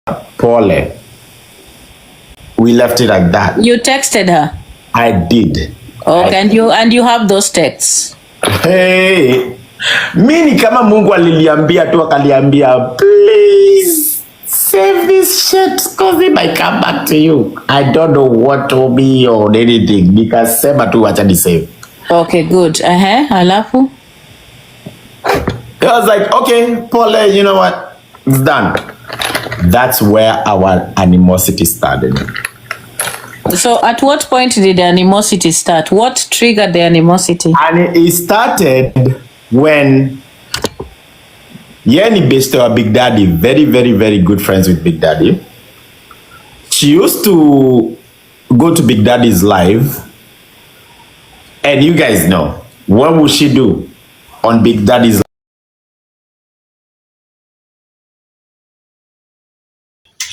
Pole. We left it like that. You texted her? I did. Okay, and you have those texts? Hey, mimi kama Mungu aliliambia tu akaliambia, please save this shit because it might come back to you. I don't know what to be or anything because sema tu acha ni save. Okay, good. Alafu? I was like, okay, Paul, you know what? It's done. That's where our animosity started. So at what point did the animosity start? What triggered the animosity? And it started when Yenny based our Big Daddy, very, very, very good friends with Big Daddy. She used to go to Big Daddy's live, and you guys know, what would she do on Big Daddy's live?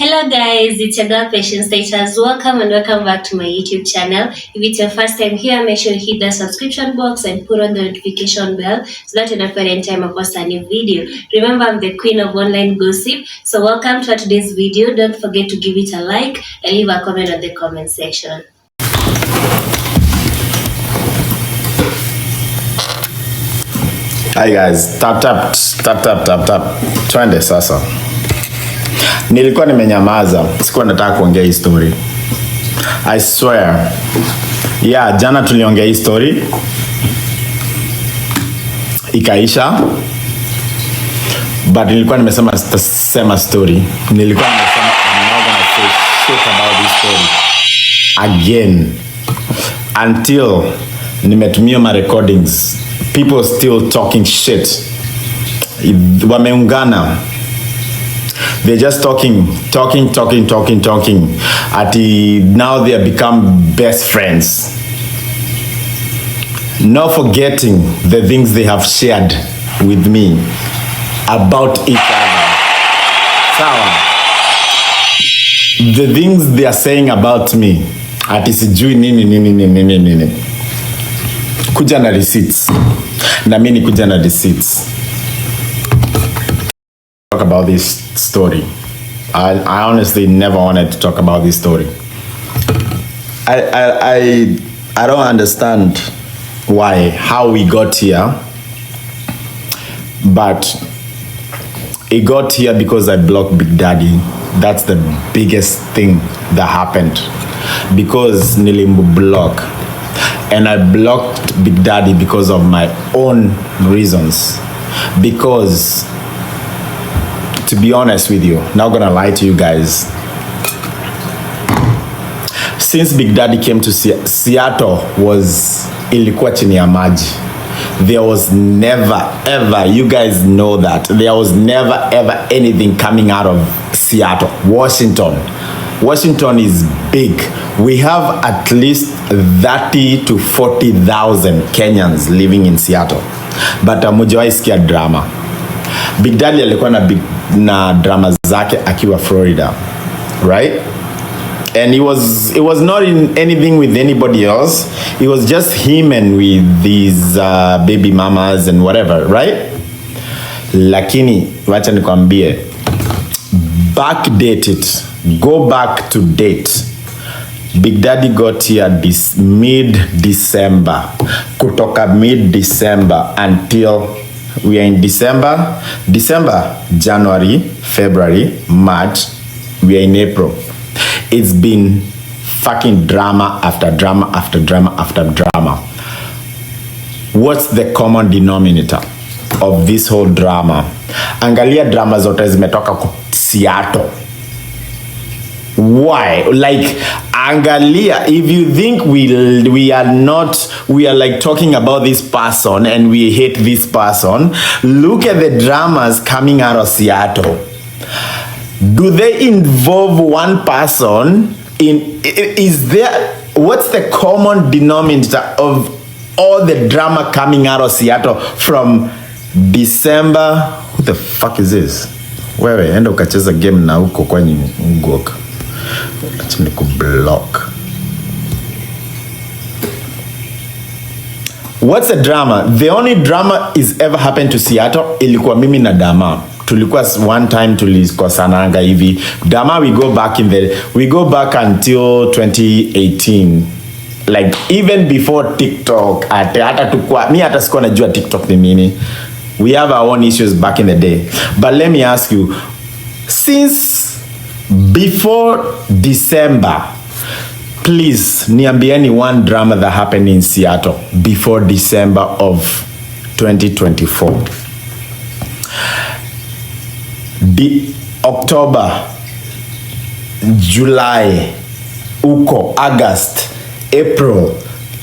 Hello guys, it's your girl Patience Status. Welcome and welcome back to my YouTube channel. If it's your first time here, make sure you hit the subscription box and put on the notification bell so that you don't forget any time I post a new video. Remember, I'm the queen of online gossip. So welcome to today's video. Don't forget to give it a like and leave a comment on the comment section. Hi guys, tap. Twende sasa. Nilikuwa nimenyamaza, sikuwa nataka kuongea hii story. I swear. Yeah, jana tuliongea hii story. Ikaisha. But nilikuwa nimesema story. Nilikuwa nimesema I'm not gonna say shit about this story again until nimetumia my recordings. People still talking shit. Wameungana. They're just talking. Now they have become best friends. Not forgetting the things they have shared with me about each other. Sawa. The things they are saying about me. Ati sijui nini. Kuja na receipts. Na mimi kuja na receipts. Talk about this story. I honestly never wanted to talk about this story. I don't understand how we got here, but it got here because I blocked Big Daddy. That's the biggest thing that happened, because nilimbu block, and I blocked Big Daddy because of my own reasons. Because, to be honest with you, not gonna lie to you guys, since Big Daddy came to Seattle was ilikuwa chini ya maji. There was never ever, you guys know that, there was never ever anything coming out of Seattle. Washington is big. We have at least 30 to 40,000 Kenyans living in Seattle, but hamujawahi sikia drama. Big Daddy alikuwa na drama zake akiwa Florida, right? And it was not in anything with anybody else. It was just him and with these baby mamas and whatever, right? Lakini wacha nikwambie, backdate it. Go back to date. Big Daddy got here this mid-December. Kutoka mid-December until we are in December, January, February, March, we are in April. It's been fucking drama after drama after drama after drama. What's the common denominator of this whole drama? Angalia drama zote zimetoka ku Seattle. Why? Like, angalia, if you think we are like talking about this person and we hate this person, look at the dramas coming out of Seattle. Do they involve one person what's the common denominator of all the drama coming out of Seattle from December? Who the fuck is this? Wewe enda ukacheza game na huko kwani ngoka. Acha nikublock. What's the drama? The only drama is ever happened to Seattle ilikuwa mimi na Dama. tulikuwa one time tulikosananga hivi. Dama, we go back until 2018. Like even before TikTok, hata sikuwa najua TikTok ni nini. We have our own issues back in the day. But let me ask you, since before December, please niambieni one drama that happened in Seattle before December of 2024. October, July, August, April,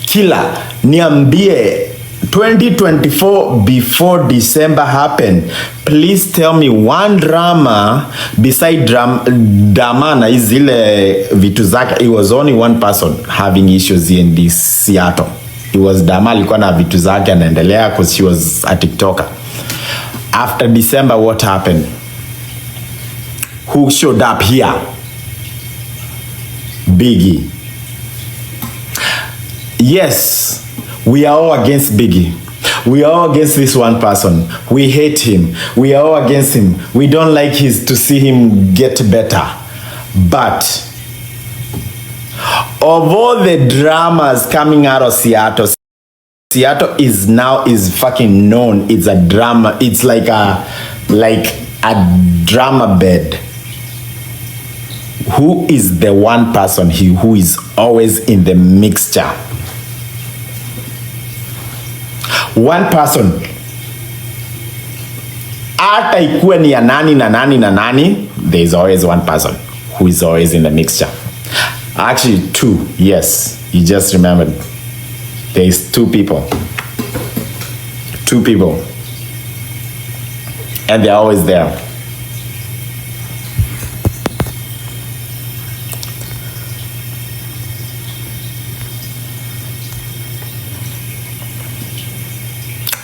kila niambie 2024 before December happened. Please tell me one drama beside drama na izile vitu zake. It was only one person having issues in this Seattle. It was Dama alikuwa na vitu zake anaendelea because she was a TikToker. After December, what happened? Who showed up here? Biggie. Yes, we are all against Biggie. We are all against this one person. We hate him. We are all against him. We don't like to see him get better. But of all the dramas coming out of Seattle, Seattle is fucking known. It's a drama. It's like a drama bed. Who is the one person who is always in the mixture? One person. Hata ikuwe ni ya nani na nani na nani, there is always one person who is always in the mixture. Actually, two. Yes, you just remembered. There is two people. Two people. And they're always there.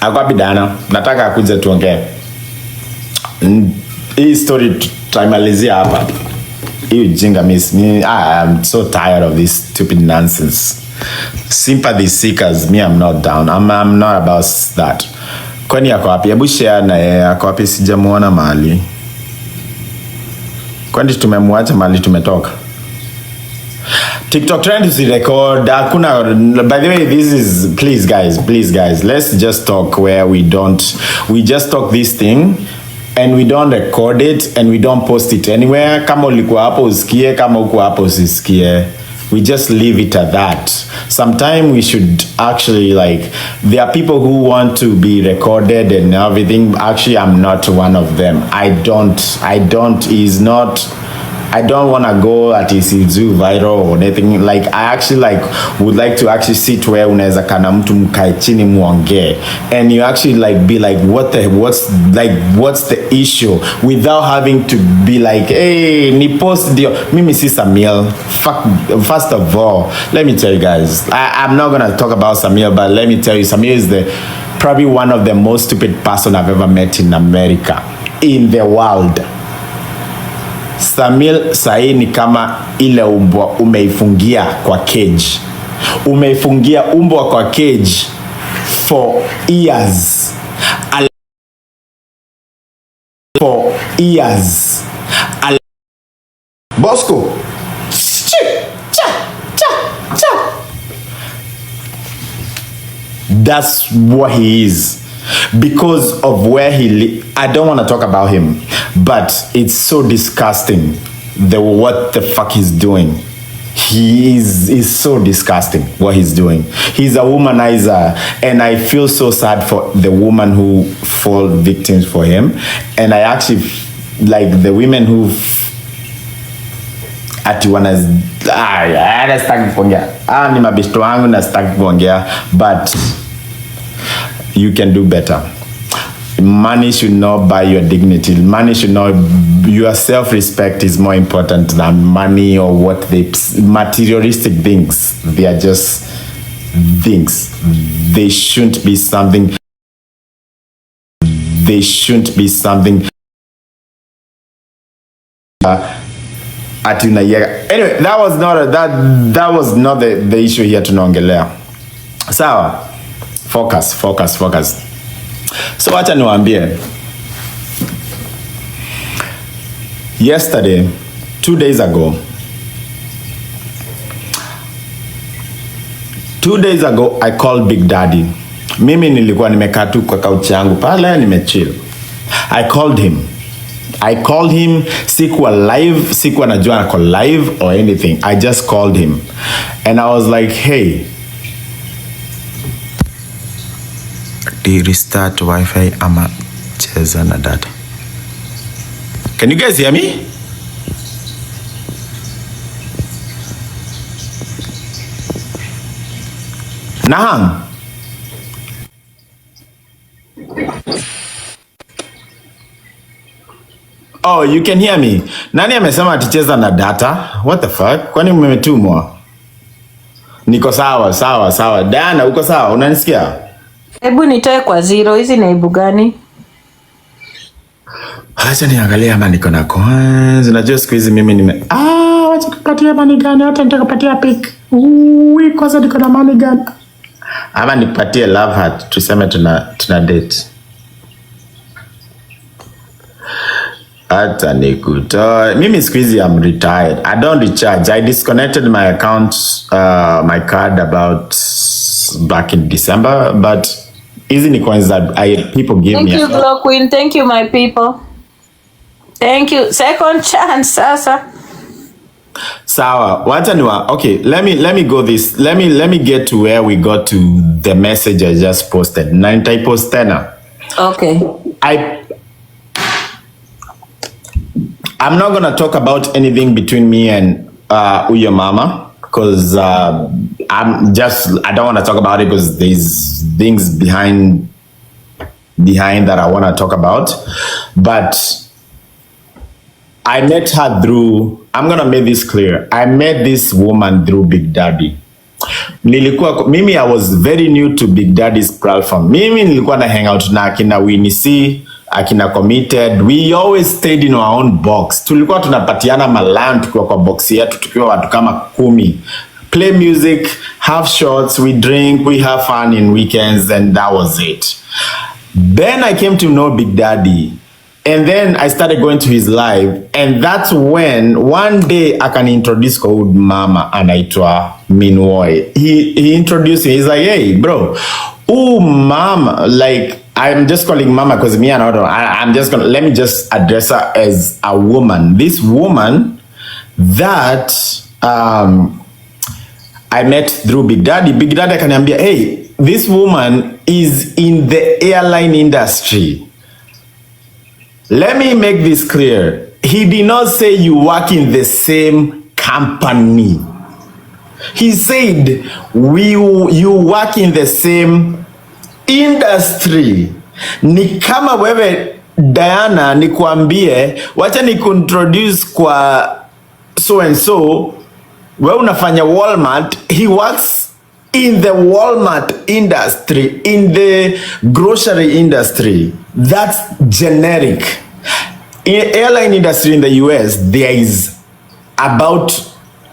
Akwapi Dana, nataka akuje tuongee. Hii story tutamalizia hapa. Hii ujinga miss me. I'm so tired of this stupid nonsense. Sympathy seekers, me I'm not down. I'm not about that. Kwani yako wapi? Hebu share na yeye. Yako wapi? Sijamuona mahali. Kwani tumemwacha mahali tumetoka? TikTok trend is record. By the way, this is please guys, let's just talk where we just talk this thing and we don't record it and we don't post it anywhere. Kama ulikuwa hapo usikie, kama uko hapo usisikie. We just leave it at that. Sometimes we should actually there are people who want to be recorded and everything. Actually, I'm not one of them. I don't want to go at do viral or anything. I actually would like to actually sit where unaweza kana mtu mkae chini muongee and you actually be what's the issue without having to be hey ni post dio mimi si Samuel. First of all, let me tell you guys, I'm not gonna talk about Samuel, but let me tell you, Samuel is probably one of the most stupid person I've ever met in America, in the world. Samuel sahi ni kama ile umbwa umeifungia kwa cage. Umeifungia umbwa kwa cage for years. Bosco. That's what he is. Because of where he lives. I don't want to talk about him, but it's so disgusting what the fuck he's doing. He is so disgusting what he's doing. He's a womanizer, and I feel so sad for the woman who fall victims for him. And I actually the women who ni mabishto wangu na sitaki kuongea, but you can do better. Money should not buy your dignity. Money should not. Your self-respect is more important than money or what materialistic things. They are just things. They shouldn't be something. Anyway, that was not the issue here tunaongelea. Sawa. Focus. So acha niwaambie. yesterday, 2 days ago, 2 days ago, I called Big Daddy. Mimi nilikuwa nimekaa tu kwa couch yangu pale nimechill. I called him, sikuwa live, sikuwa najua nako live or anything. I just called him. And I was like, hey, do you restart Wi-Fi ama cheza na data? Can you guys hear me? Nahang. Oh, you can hear me. Nani amesema aticheza na data? What the fuck? Kwani mmetumwa? Niko sawa. Diana, uko sawa? Unanisikia? Hebu nitoe kwa zero. Hizi ni aibu gani? Acha niangalie ama niko na coins. Unajua siku hizi mimi wacha kupatia money gani? Hata nitakupatia pick. Kwanza niko na money gani? Ama nipatie love heart. Tuseme tuna date. Hata nikutoe. Mimi siku hizi I'm retired. I don't recharge. I disconnected my account, my card about back in December, but hizi ni coins that people give me. Thank you, Glow Queen. Thank you, my people. Thank you. Second chance, sasa. Sawa. Okay, let me go this. Let me get to where we got to the message I just posted. 9 post tena. Okay. I'm not going to talk about anything between me and Uyo Mama because I don't want to talk about it because there's things behind that I want to talk about. But I met her through, I'm going to make this clear. I met this woman through Big Daddy. Mimi, I was very new to Big Daddy's platform. Mimi nilikuwa na hang out na akina Winnie C, akina Committed. We always stayed in our own box. Tulikuwa tunapatiana malan tukiwa kwa box yetu tukiwa watu kama 10. Play music, have shots, we drink, we have fun in weekends, and that was it. Then I came to know Big Daddy. And then I started going to his live, and that's when one day I can introduce called Mama anaitwa Minwoy. He introduced me. He's like, hey, bro, Mama, like I'm just calling Mama because I'm just gonna let me just address her as a woman. This woman that I met through Big Daddy. Big Daddy akaniambia, hey, this woman is in the airline industry. Let me make this clear. He did not say you work in the same company. He said you work in the same industry. Ni kama wewe Diana nikuambie, wacha nikuintroduce kwa so and so, wewe unafanya Walmart, he works in the Walmart industry, in the grocery industry. That's generic. In airline industry in the US, there is about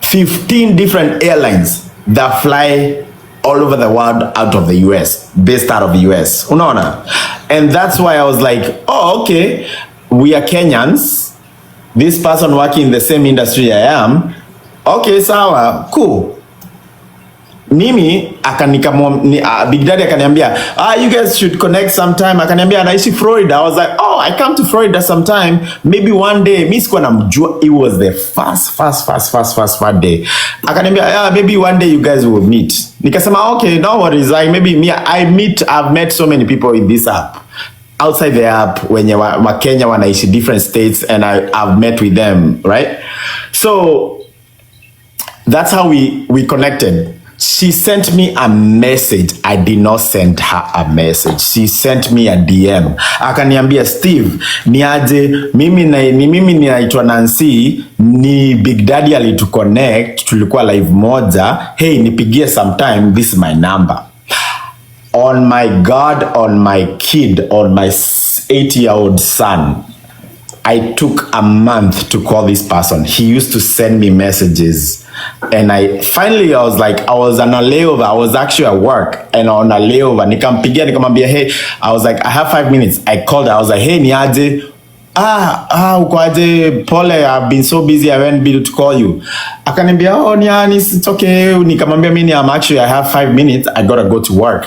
15 different airlines that fly all over the world out of the US, based out of the US. Unaona? And that's why I was like, oh, okay, we are Kenyans. This person working in the same industry I am. Okay, sawa, cool. Mimi Big Daddy akaniambia, you guys should connect sometime. Akaniambia anaishi Florida. I was like, oh, I come to Florida sometime, maybe one day. Mimi sikuwa namjua. It was the first day. Akaniambia, maybe one day you guys will meet. Nikasema, okay, no worries. I've met so many people in this app. Outside the app, when wa Kenya wanaishi different states, and I've met with them, right? So that's how we connected. She sent me a message. I did not send her a message. She sent me a DM. Akaniambia, Steve, niaje, mimi ninaitwa Nancy, ni Big Daddy alituconnect, tulikuwa live moja. Hey, nipigie sometime, this is my number. On my God, on my kid, on my 8-year-old son, I took a month to call this person. He used to send me messages. And I was like, I was on a layover. I was actually at work and on a layover. Nikampigia, nikamwambia, hey, I was like, I have 5 minutes. I called her. I was like, hey, niaje, Ukwaje, pole, I've been so busy, I haven't been to call you. Akaniambia, oh, niani, it's okay. Nikamwambia mimi, I have 5 minutes, I gotta go to work.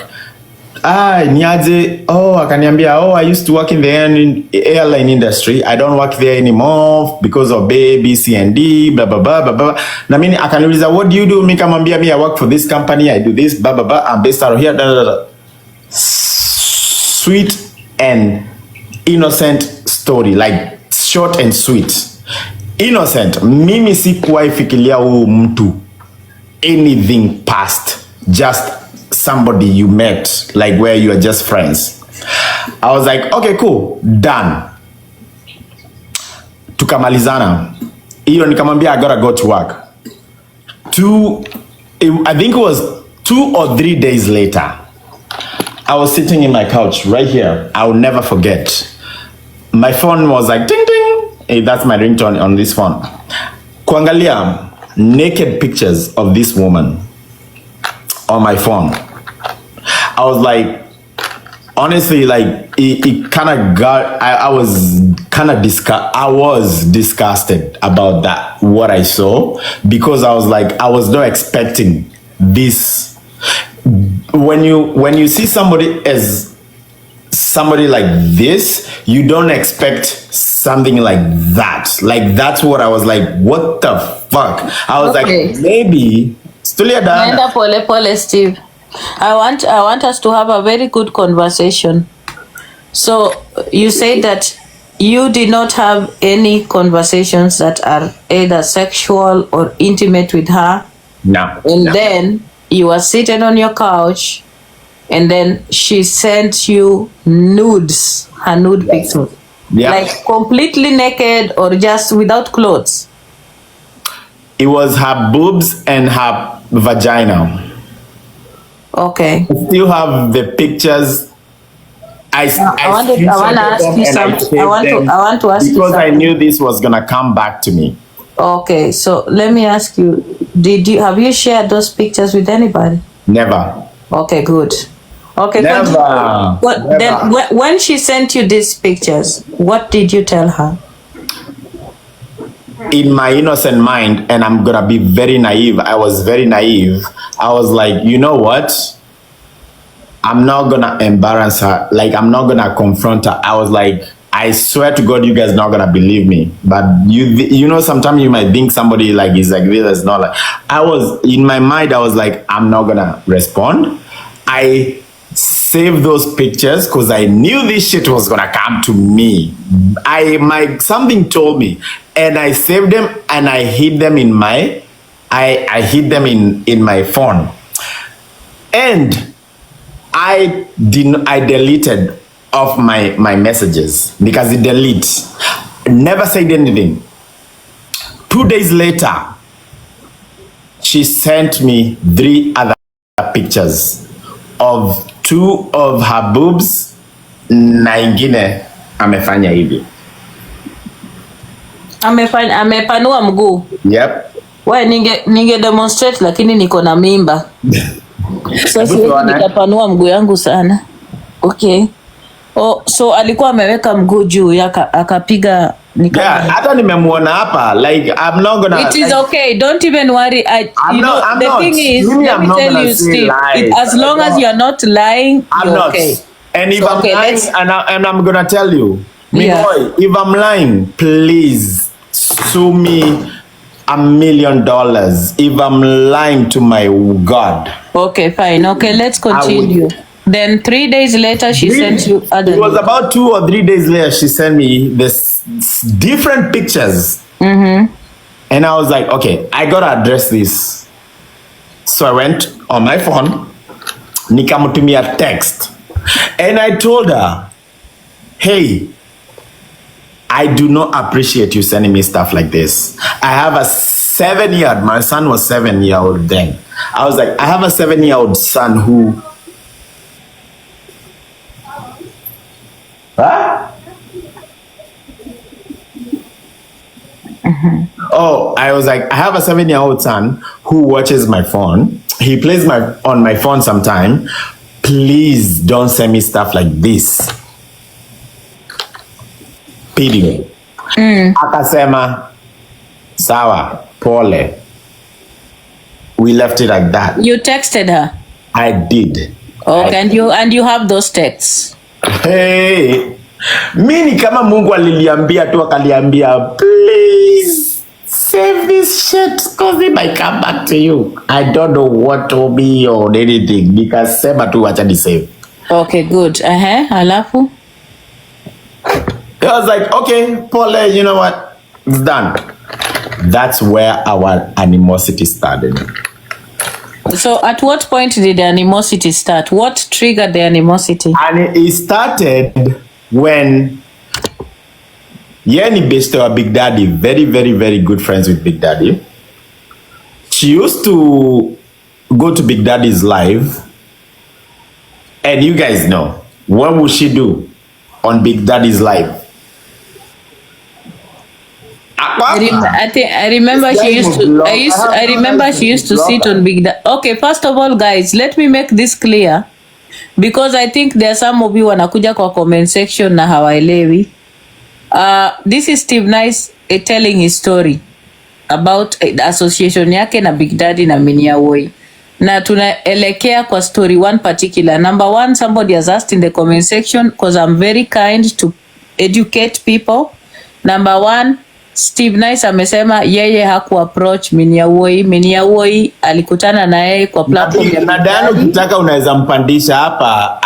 Niaje, akaniambia, I used to work in the airline industry. I don't work there anymore because of A, B, C, and D, blah, blah, blah, blah, blah. Na mimi akaniuliza, what do you do? Mimi kamwambia, I work for this company, I do this, blah, blah, blah. I'm based out of here, blah, blah, blah. Sweet and innocent story, like short and sweet. Innocent. Mimi sikuwahi fikiria huyu mtu anything past, just somebody you met, like where you are just friends. I was like, okay, cool, done. Tukamalizana. Hiyo nikamwambia I gotta go to work. I think it was 2 or 3 days later, I was sitting in my couch right here. I will never forget. My phone was like ding ding. Hey, that's my ringtone on this phone. Kuangalia naked pictures of this woman on my phone. I was like, honestly, like it kind of got. I was kind of disgusted about that, what I saw, because I was like, I was not expecting this. When you see somebody as somebody like this, you don't expect something like that. Like that's what I was like, what the fuck? I was like, maybe Nenda pole pole, Steve. I want us to have a very good conversation. So you say that you did not have any conversations that are either sexual or intimate with her. No. And no. then you were sitting on your couch, and then she sent you nudes, her nude pictures. Yeah. Like completely naked or just without clothes? It was her boobs and her vagina. Okay. I still have the pictures. I want to ask you something. I want to ask you because something. I knew this was gonna come back to me. Okay, so let me ask you: have you shared those pictures with anybody? Never. Okay, good. Okay, never. Then when she sent you these pictures, what did you tell her? In my innocent mind, and I'm gonna be very naive. I was very naive. I was like, you know what? I'm not gonna embarrass her. Like, I'm not gonna confront her. I was like, I swear to God, you guys not gonna believe me. But you know, sometimes you might think somebody like is like this. It's not like. I was in my mind. I was like, I'm not gonna respond. I saved those pictures because I knew this shit was gonna come to me. Something told me, and I saved them and I hid them in my. I hid them in my phone, and I deleted off my messages because it delete. Never said anything. 2 days later, she sent me 3 other pictures of 2 of her boobs na ingine amefanya hivi. Amepanua mguu. Yep. Wewe ninge demonstrate lakini niko na mimba. Sasa nikapanua mguu yangu sana. Okay. So alikuwa ameweka mguu juu akapiga Yeah, hata nimemuona hapa, like I'm not gonna. It is okay, don't even worry. The thing is, let me tell you, Steve, as long as you're not lying, you're okay. And if I'm lying, and I'm gonna tell you, boy, if I'm lying, please sue me $1 million if I'm lying to my God. Okay, fine. Okay, let's continue. Then 3 days later, she sent you other. It was about 2 or 3 days later, she sent me this different pictures. And I was like, okay, I gotta address this. So I went on my phone, nikamutumia text, and I told her, hey, I do not appreciate you sending me stuff like this. I have a 7-year-old, my son was 7-year-old then. I was like, I have a 7-year-old son who I was like, I have a 7-year-old son who watches my phone. He plays on my phone sometime. Please don't send me stuff like this. Pili. Akasema sawa, pole. We left it like that. You texted her? I did. Okay, and you have those texts? Hey, mimi kama Mungu aliliambia tu akaliambia, please save this shit because it might come back to you. I don't know what to be or anything. Nikasema tu acha ni save. Okay, good. Halafu? I was like, okay, pole, you know what? It's done. That's where our animosity started. So at what point did the animosity start? What triggered the animosity? And it started when Yenny based our Big Daddy, very, very, very good friends with Big Daddy. She used to go to Big Daddy's live, and you guys know, what would she do on Big Daddy's live? I remember she used to. I remember she used to sit on Big Daddy. Okay, first of all, guys, let me make this clear, because I think there are some of you wanakuja kwa comment section na hawaelewi. This is Steve Nice telling his story about the association yake na Big Daddy na Minia Woi, na tunaelekea kwa story one particular. Number one, somebody has asked in the comment section, because I'm very kind to educate people. Number one, Steve Nice amesema yeye haku approach Minia Woi. Minia Woi alikutana na yeye kwa platform ya na Diana. Ukitaka unaweza mpandisha hapa.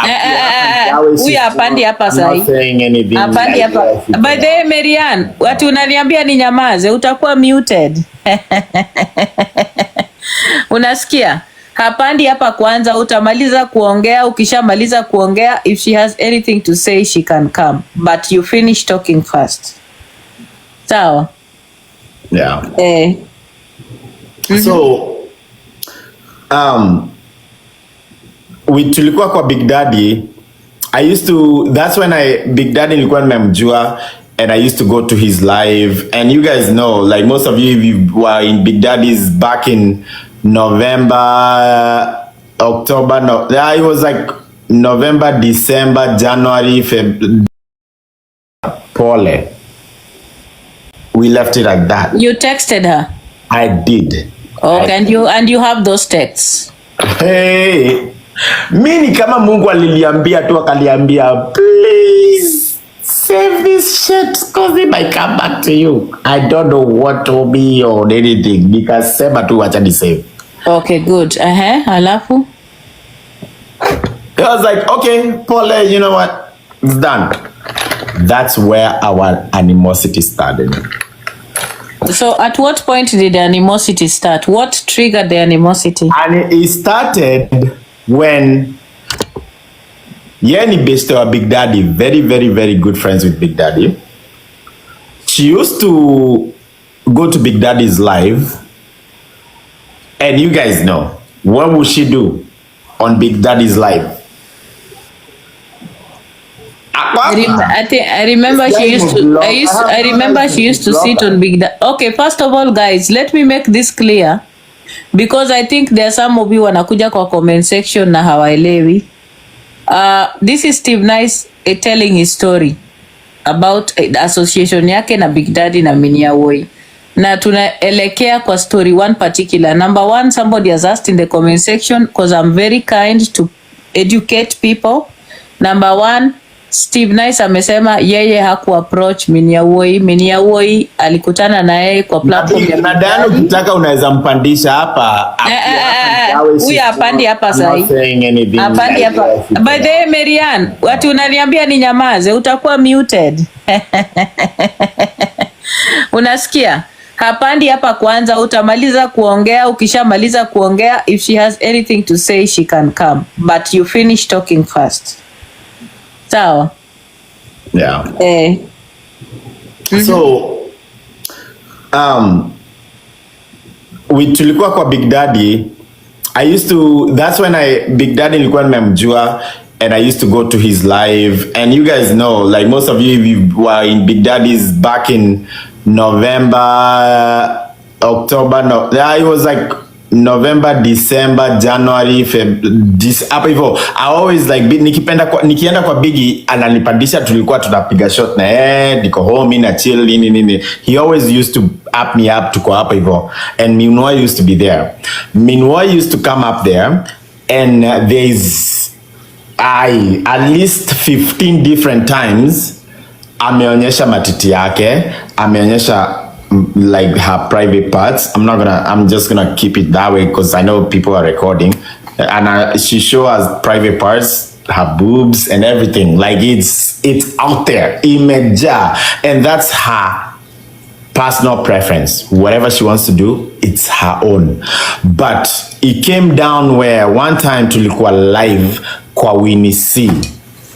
Huyu apandi hapa sahi. Apandi hapa. By the way, Marian, watu unaniambia ni nyamaze, utakuwa muted. Unasikia? Hapandi hapa kwanza, utamaliza kuongea. Ukishamaliza kuongea, if she has anything to say she can come, but you finish talking first. Sawa? Yeah. So tulikuwa kwa Big Daddy. That's when Big Daddy nilikuwa nimemjua, and I used to go to his live, and you guys know, like most of you were in Big Daddy's back in November, October, it was like November, December, January, February. Pole. We left it like that. You texted her? I did. Okay, and you have those texts? Hey, mimi kama Mungu aliliambia tu akaliambia, please save this shit because it might come back to you. I don't know what to be or anything. Nikasema tu acha ni save. Okay, good. Halafu? I was like, okay, pole, you know what? It's done. That's where our animosity started. So at what point did the animosity start? What triggered the animosity? And it started when Yenny based our Big Daddy, very, very, very good friends with Big Daddy. She used to go to Big Daddy's live, and you guys know, what would she do on Big Daddy's live? I remember she used to. I remember she used to sit on Big Daddy. Okay, first of all, guys, let me make this clear, because I think there are some of you wanakuja kwa comment section na hawaelewi. This is Steve Nice telling his story about the association yake na Big Daddy na Minia Woi, na tunaelekea kwa story one particular. Number one, somebody has asked in the comment section, because I'm very kind to educate people. Number one, Steve Nice amesema yeye haku approach Minia Woi. Minia Woi alikutana na yeye kwa platform ya Diana. Ukitaka unaweza mpandisha hapa. Huyu apandi hapa sahi. Apandi hapa. By the way, Marian, watu unaniambia ni nyamaze, utakuwa muted. Unasikia? Hapandi hapa kwanza, utamaliza kuongea. Ukishamaliza kuongea, if she has anything to say she can come, but you finish talking first. Sawa? Yeah. So tulikuwa kwa Big Daddy. That's when Big Daddy nilikuwa nimemjua, and I used to go to his live, and you guys know, like most of you were in Big Daddy's back in November, October, it was like November, December, January, hapo hivyo. I always like nikienda kwa Biggie ananipandisha, tulikuwa tunapiga shot na niko home na chill nini. He always used to up me up to go hapo hivyo, and Minwoi used to be there. Minwoi used to come up there, and there's at least 15 different times ameonyesha matiti yake, ameonyesha like her private parts. I'm just gonna keep it that way because I know people are recording, and she show us private parts, her boobs and everything. Like it's out there, imeja, and that's her personal preference. Whatever she wants to do, it's her own. But it came down where one time tulikuwa live kwa Winnie C,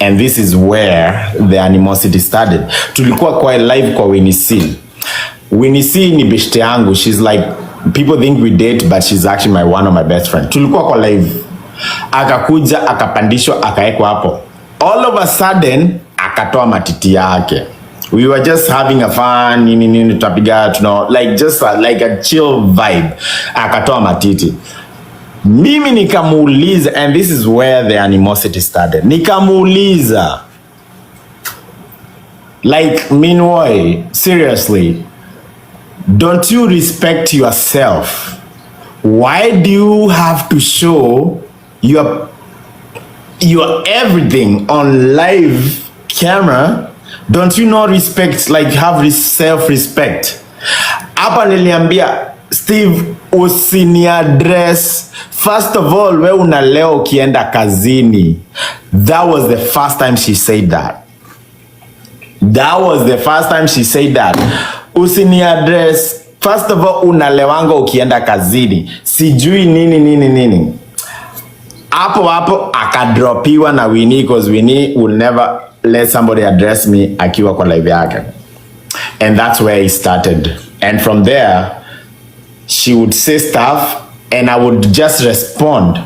and this is where the animosity started. Tulikuwa kwa live kwa Winnie C. Winnie C ni beshte yangu. She's like, people think we date, but she's actually one of my best friends. Tulikuwa kwa live, akakuja akapandishwa akaekwa hapo. All of a sudden akatoa matiti yake. We were just having a fun nini tutapiga like just like a chill vibe. Akatoa matiti. Mimi nikamuuliza, and this is where the animosity started. Nikamuuliza, like, Minwoi, seriously, don't you respect yourself? Why do you have to show your everything on live camera? Don't you not respect, like have self-respect? Hapa niliambia Steve, usini address. First of all, we una leo ukienda kazini. That was the first time she said that. That was the first time she said that. Usini address. First of all, unalewanga ukienda kazini. Sijui nini. Hapo akadropiwa na Winnie, because Winnie will never let somebody address me akiwa kwa live yake. And that's where it started. And from there, she would say stuff and I would just respond.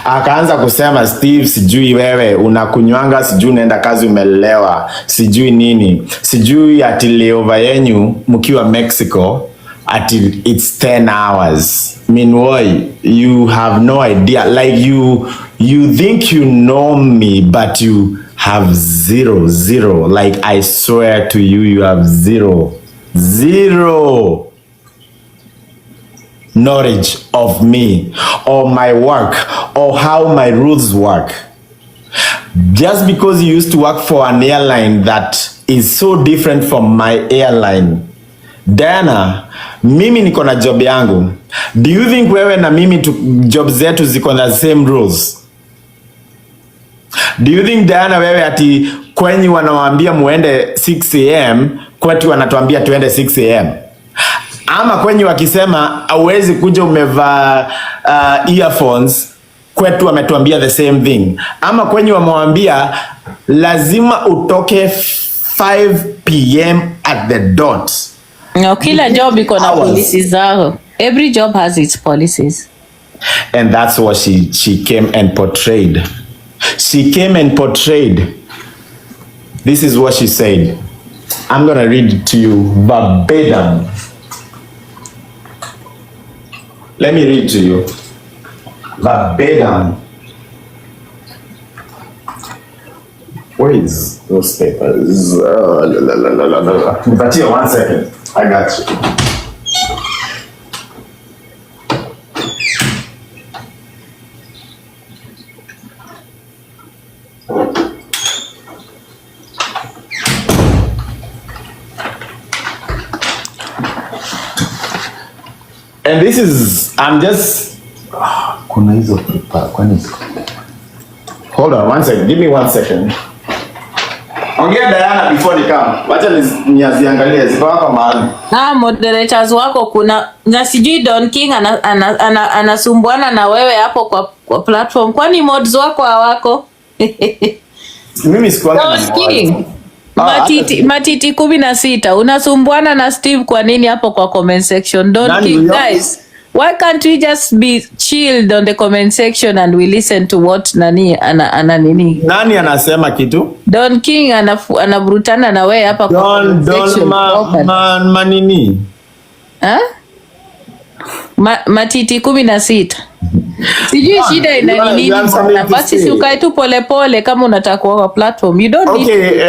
Akaanza kusema, Steve, sijui wewe unakunywanga, sijui unaenda kazi umelewa, sijui nini, sijui ati layover yenyu mkiwa Mexico ati it's 10 hours. Meanwhile, you have no idea. Like you think you know me, but you have zero. Like I swear to you, you have zero knowledge of me or my work or how my rules work. Just because you used to work for an airline that is so different from my airline. Diana, mimi niko na job yangu. Do you think wewe na mimi job zetu ziko na same rules? Do you think Diana, wewe ati kwenye wanawaambia muende 6 am, kwetu wanatuambia tuende 6 am? Ama kwenye wakisema hauwezi kuja umevaa earphones, kwetu wametuambia the same thing? Ama kwenye wamewambia lazima utoke 5 p.m. at the dot? No, kila job iko na policies zao. Every job has its policies. And that's what she came and portrayed. She came and portrayed. This is what she said. I'm going to read it to you verbatim. Let me read to you verbatim. Where is those papers? But here, 1 second. I got you. And this is, I'm just, kuna hizo paper, kwani? Hold on 1 second, give me 1 second. Ongea Diana before ni come. Wacha niaziangalie ziko hapa mahali. Moderators wako kuna na sijui Don King anasumbuana na wewe hapo kwa platform. Kwani mods wako hawako? Mimi sikuanga na Don King. Matiti 16 unasumbuana na Steve kwa nini hapo kwa comment section? Don King, guys, why can't we just be chilled on the comment section and we listen to what nani anasema kitu? Don King anabrutana na wewe hapa kwa comment section. Manini. matiti 16. Sijui shida ina nini bwana. Basi si ukae tu pole kama unataka kuwa platform. You don't need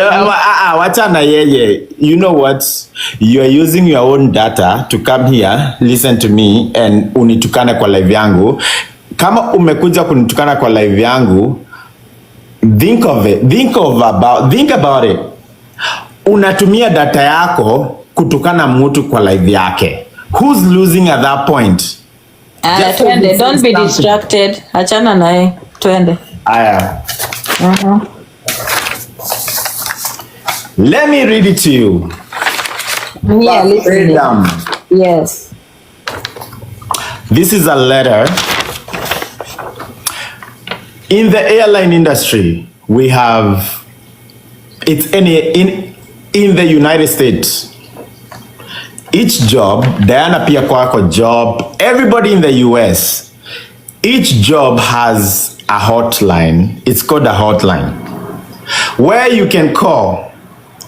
wachana yeye. You know what? You are using your own data to come here, listen to me and unitukane kwa live yangu. Kama umekuja kunitukana kwa live yangu, think about it. Unatumia data yako kutukana mtu kwa live yake. Who's losing at that point? Twende, don't be distracted. Achana naye. Twende. Aya. Let me read it to you. Yeah, listen. Yes. This is a letter. In the airline industry, we have in the United States. Each job, Diana pia kwako job, everybody in the US, each job has a hotline. It's called a hotline, where you can call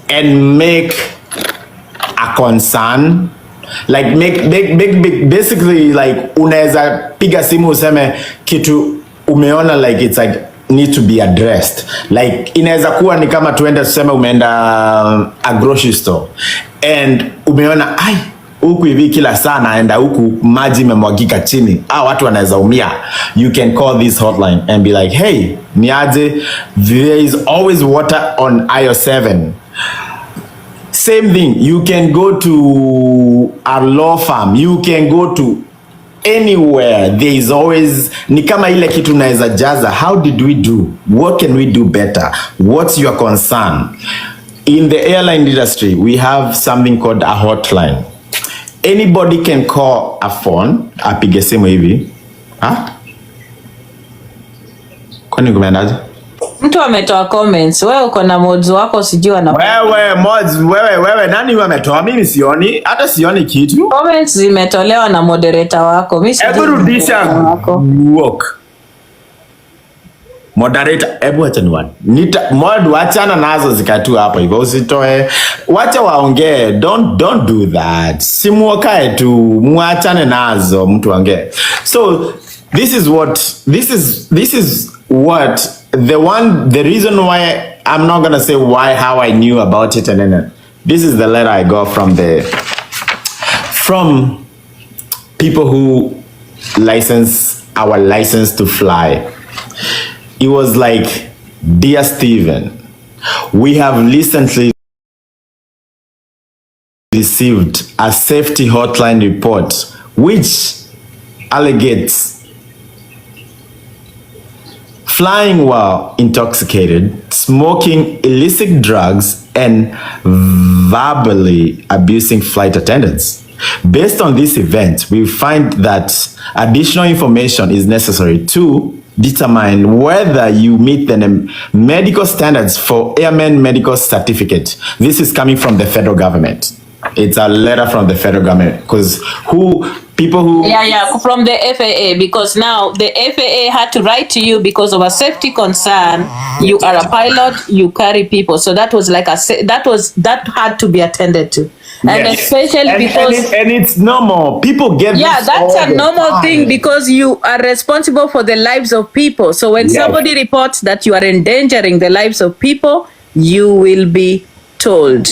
and make a concern, like make basically like unaweza piga simu useme kitu umeona, like it's like need to be addressed. Like inaweza kuwa ni kama tuende tuseme umeenda a grocery store and umeona huku hivi kila saa naenda huku maji imemwagika chini, watu wanaweza umia. You can call this hotline and be like, hey, niaje, there is always water on aisle 7. Same thing, you can go to a law firm, you can go to anywhere. There is always ni kama ile kitu naweza jaza, how did we do, what can we do better, what's your concern. In the airline industry, we have something called a hotline. Anybody can call a phone, apige simu hivi. Kwani kumendaje? Mtu ametoa comments. Wewe uko na mods wako sijui ana. Wewe mods, wewe nani ametoa? Mimi sioni, hata sioni kitu. Comments zimetolewa na moderator wako. Mimi sijui. Hebu rudisha work. Moderator, hebu acha nione. Mod wachana nazo zikatu hapa hivyo, usitoe. Wacha waongee. Don't do that. Simuokae tu, muachane nazo mtu aongee. So this is what the reason why I'm not gonna say how I knew about it, and then this is the letter I got from people who license our license to fly. It was like, dear Steven, we have recently received a safety hotline report which allegates flying while intoxicated, smoking illicit drugs, and verbally abusing flight attendants. Based on this event, we find that additional information is necessary to determine whether you meet the medical standards for airman medical certificate. This is coming from the federal government. It's a letter from the federal government because people who from the FAA, because now the FAA had to write to you because of a safety concern. You are a pilot, you carry people, so that was like that had to be attended to. And especially because it's normal. People get that's a normal thing because you are responsible for the lives of people. So when somebody reports that you are endangering the lives of people, you will be told.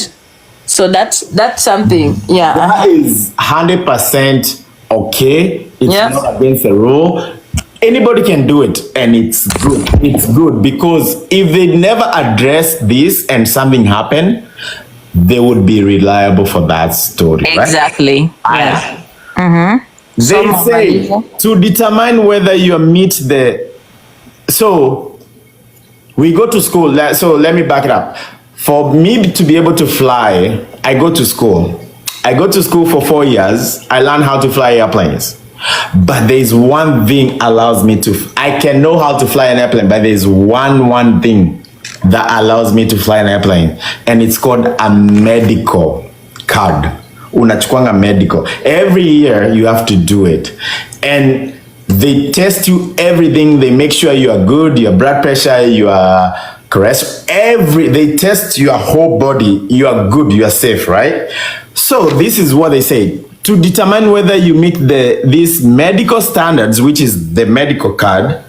So that's something. That is 100% okay. It's not against the rule. Anybody can do it, and it's good. It's good because if they never address this and something happened, they would be reliable for that story. Exactly. Right? They say to determine whether you meet the. So we go to school. So let me back it up. For me to be able to fly, I go to school. I go to school for 4 years. I learn how to fly airplanes. But there's one thing allows me to. I can know how to fly an airplane, but there's one thing that allows me to fly an airplane, and it's called a medical card. Unachukwanga medical. Every year you have to do it, and they test you everything. They make sure you are good, your blood pressure, your cholesterol, they test your whole body. You are good, you are safe, right? So this is what they say. to determine whether you meet these medical standards, which is the medical card,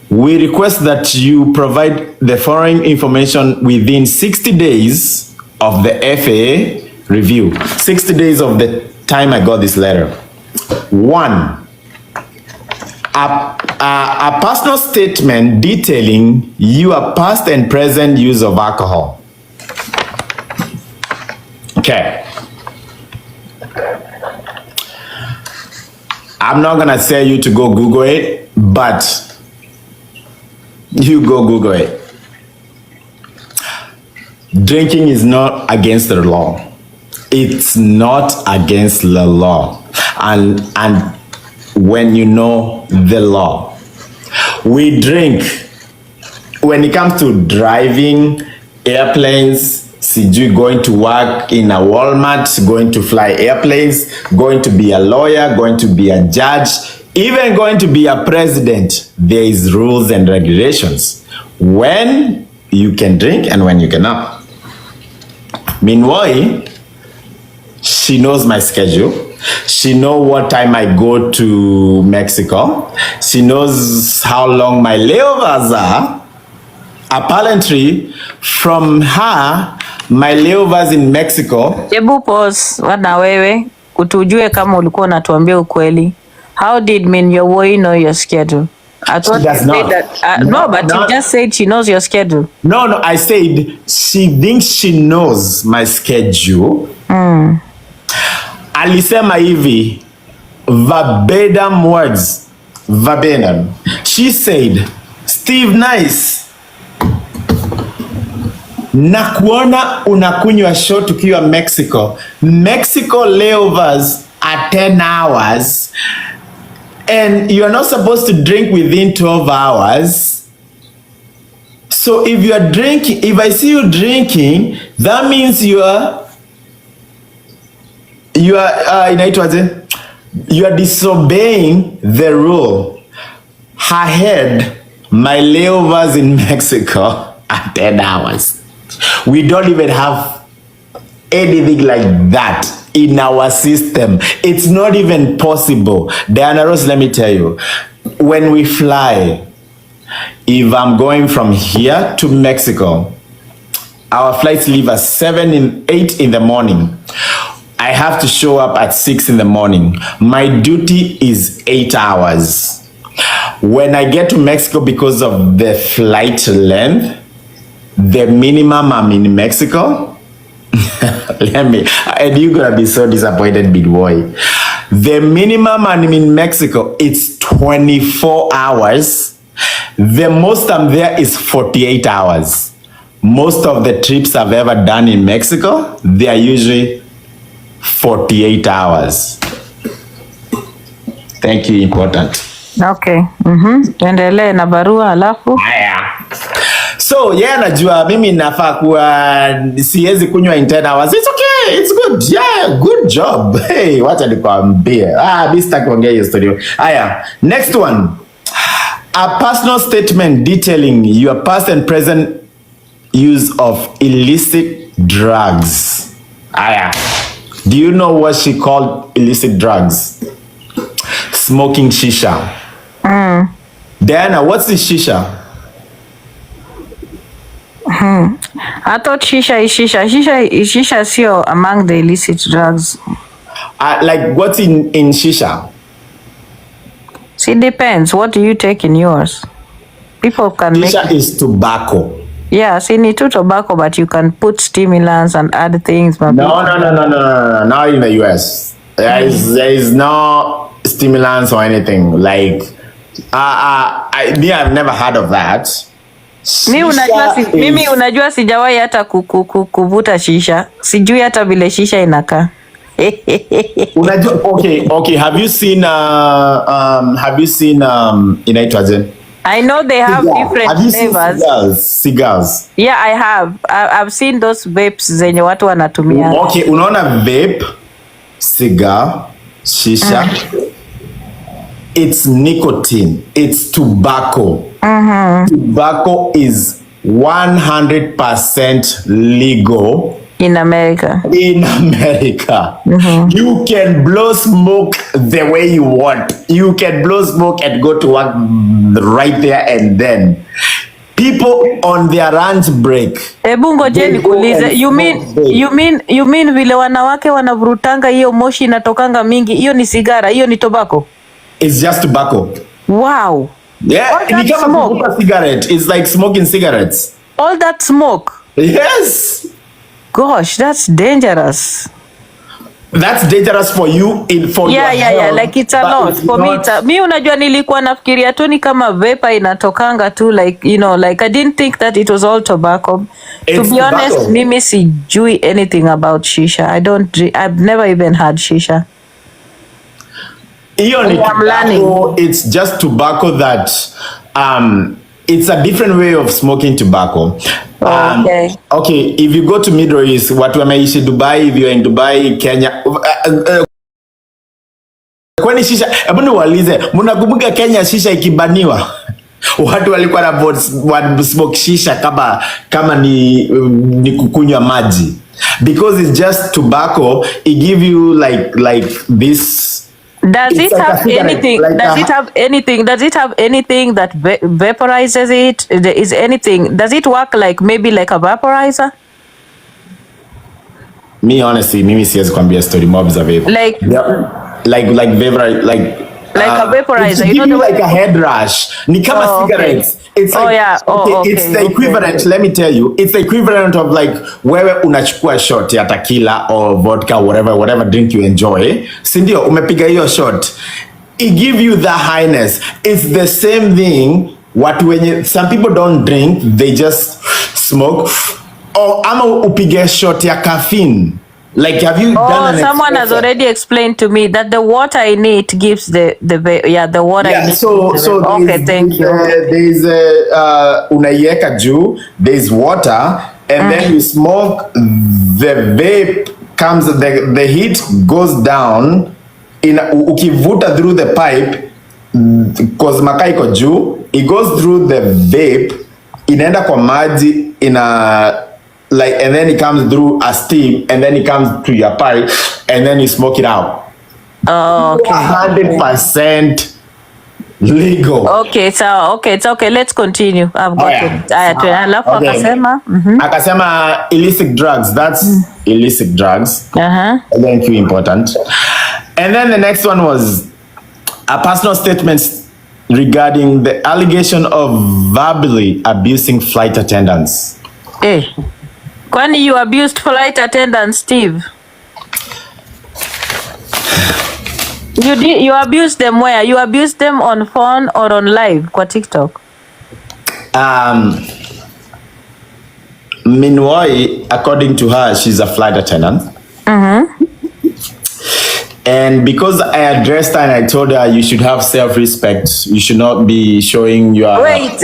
we request that you provide the following information within 60 days of the FAA review. 60 days of the time I got this letter. 1, a personal statement detailing your past and present use of alcohol. Okay. I'm not gonna say you to go Google it, but you go Google it. Drinking is not against the law. It's not against the law. And when you know the law, we drink. When it comes to driving, airplanes, CG, going to work in a Walmart, going to fly airplanes, going to be a lawyer, going to be a judge, even going to be a president, there is rules and regulations when you can drink and when you cannot. Meanwhile, she knows my schedule. She knows what time I go to Mexico. She knows how long my layovers are. Apparently, from her, my layovers in Mexico. Hebu pause wana wewe utujue kama ulikuwa unatuambia ukweli. How did Minyowoy know your schedule? I thought She does you not. said that. No, but you just said she knows your schedule. No, I said she thinks she knows my schedule. Alisema hivi, verbatim words, verbatim. She said, Steve Nice, na kuona unakunywa shot ukiwa Mexico. Mexico layovers are 10 hours and you are not supposed to drink within 12 hours. So if you are drinking, if I see you drinking, that means you are disobeying the rule. Her head, my layovers in Mexico are 10 hours. We don't even have anything like that in our system. It's not even possible. Diana Rose, let me tell you, when we fly, if I'm going from here to Mexico, our flights leave at 8 in the morning. I have to show up at 6 in the morning. My duty is 8 hours. When I get to Mexico, because of the flight length, the minimum I'm in Mexico, and you're gonna be so disappointed, big boy. The minimum I'm in Mexico, it's 24 hours. The most I'm there is 48 hours. Most of the trips I've ever done in Mexico, they are usually 48 hours. Thank you, important. Okay. Tuendelee na barua alafu. So, yeah, najua mimi nafaa kuwa siwezi kunywa in 10 hours. It's okay. It's good. Yeah, good job. Hey, wacha nikwambie. Bista kuongea hiyo story. Aya, next one. A personal statement detailing your past and present use of illicit drugs. Aya. Do you know what she called illicit drugs? Smoking shisha. Diana, what's the shisha? I thought shisha is shisha. Shisha is sio among the illicit drugs. Like what's in shisha? See, it depends. What do you take in yours? People can Shisha make. is tobacco. Yeah, see, need to tobacco, but you can put stimulants and other things. No. Not in the US. There is no stimulants or anything. Like, I've never heard of that. Mimi unajua sijawahi hata kuvuta shisha. Sijui hata vile shisha inakaa. Unajua, okay. Have you seen inaitwaje? I know they have different have you flavors. Seen cigars? Yeah, I have. I've seen those vapes zenye watu wanatumia. Okay, unaona vape, cigar, shisha. It's nicotine. It's tobacco. Tobacco is 100% legal In America. In America, you can blow smoke the way you want. You can blow smoke and go to work right there and then. People on their lunch break. Ebu ngoje nikuulize. You mean vile wanawake wanavurutanga hiyo moshi inatokanga mingi, hiyo ni sigara, hiyo ni tobacco? It's just tobacco. Wow. Yeah, ni kama kuvuta cigarette. It's like smoking cigarettes. All that smoke. Yes. Gosh, that's dangerous. That's dangerous for you for your health. Yeah, like it's a lot for me. Mi unajua nilikuwa nafikiria tu ni kama vapor inatokanga tu, like, you know, like I didn't think that it was all tobacco. To be honest, mimi sijui anything about shisha. I've never even had shisha. It's just tobacco that it's a different way of smoking tobacco. Okay, if you go to Middle East, watu wameishi Dubai, if you are in Dubai, Kenya, kwani shisha, hebu niwaulize, mnakumbuka Kenya shisha ikibaniwa? Watu walikuwa na smoke shisha kama ni kukunywa maji, because it's just tobacco. It give you like this. Does it have anything? Does it have anything that vaporizes it? Is anything? Does it work like maybe like a vaporizer? Me honestly, mimi siwezi kuambia story mob za vapor. Like vaporizer, like a vaporizer. You know, like a head rush. Ni kama cigarettes. It's like, it's the equivalent. Let me tell you, it's the equivalent of like wewe unachukua shot ya tequila or vodka, whatever drink you enjoy. Sindio, umepiga hiyo shot. It give you the highness. It's the same thing. Some people don't drink, they just smoke. Or ama upige shot ya caffeine. Like, have you done an someone has already explained to me that the water in it gives the water in it. So okay, thank you. There's unaiweka juu, there's water, and then you smoke, the vape comes, the heat goes down, ukivuta through the pipe, cause makaa iko juu, it goes through the vape, inaenda kwa maji, like, and then it comes through a steam, and then it comes to your pipe, and then you smoke it out. Okay. 100% legal. Okay, so it's okay. Let's continue. I've got it. Alafu akasema akasema illicit drugs. That's illicit drugs. Thank you, important. And then the next one was a personal statement regarding the allegation of verbally abusing flight attendants. Hey. Kwani you abused flight attendants, Steve? You abused them where? You abused them on phone or on live kwa TikTok? Minwoi, according to her, she's a flight attendant. And because I addressed her and I told her you should have self-respect, you should not be showing your... Wait.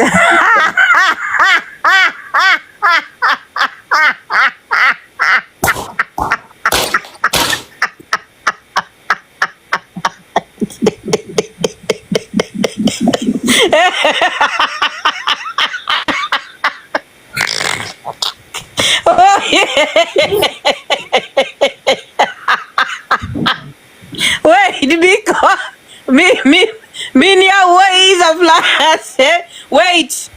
Wait, because is a flash. Wait,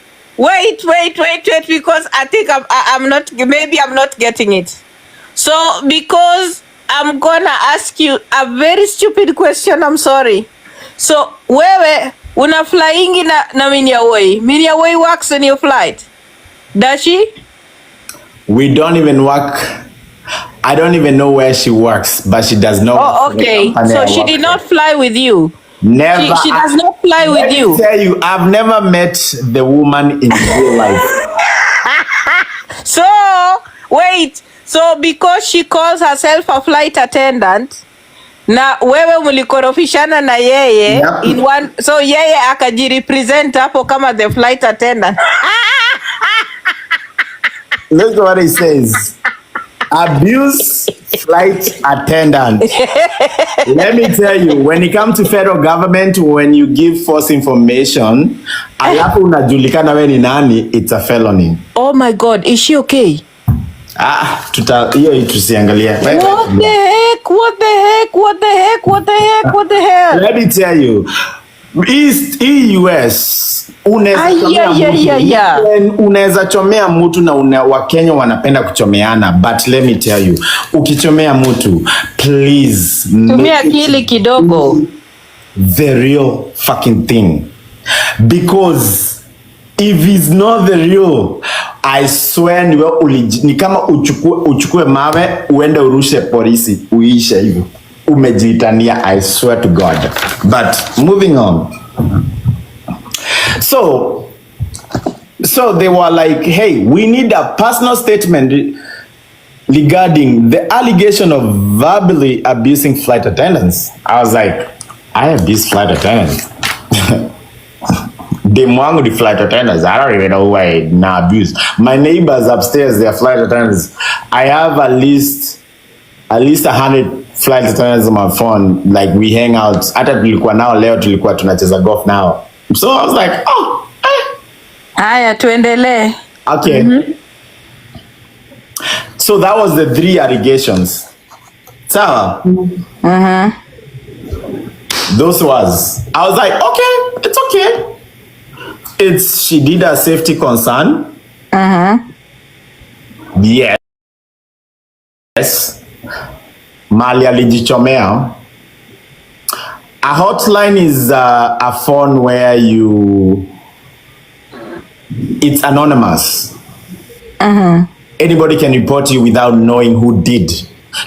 because I think I'm not, maybe I'm not getting it. So because I'm gonna ask you a very stupid question, I'm sorry. So wewe una flying na Miniaway works in your flight, does she? We don't even work. I don't even know where she works, but she does not. Oh, okay. So she did not fly with you. Never. She does not fly with you. Let me tell you, I've never met the woman in real life. So wait. So because she calls herself a flight attendant, na wewe mlikorofishana na yeye in one, so yeye akajirepresent hapo kama the flight attendant. Look what he says. Abuse flight attendant. Let me tell you, when it comes to federal government, when you give false information, alafu unajulikana we ni nani, it's a felony. Oh my God, is she okay? hiyo tusiangalia. What the heck? What the heck? What the heck? What the heck? What the heck? Let me tell you. US unaweza chomea mtu na Wakenya wanapenda kuchomeana, but let me tell you, ukichomea mtu, please tumia akili kidogo. The real fucking thing, because if it's not the real, I swear ni kama uchukue mawe uende urushe polisi uishe hivyo. Umejitania, I swear to God. But moving on. So they were like, hey, we need a personal statement regarding the allegation of verbally abusing flight attendants. I was like, I abuse flight attendants. The flight attendants, I don't even know who I now abuse. My neighbors upstairs, they are flight attendants. I have at least 100 flight attendants on my phone. Like, we hang out. Hata tulikuwa nao leo, tulikuwa tunacheza golf now. So I was like, oh, haya tuendelee. Okay. So that was the 3 allegations. Sawa. Those was, I was like, okay, it's okay. She did a safety concern. Yes. Mali alijichomea. A hotline is a phone where it's anonymous. Anybody can report you without knowing who did.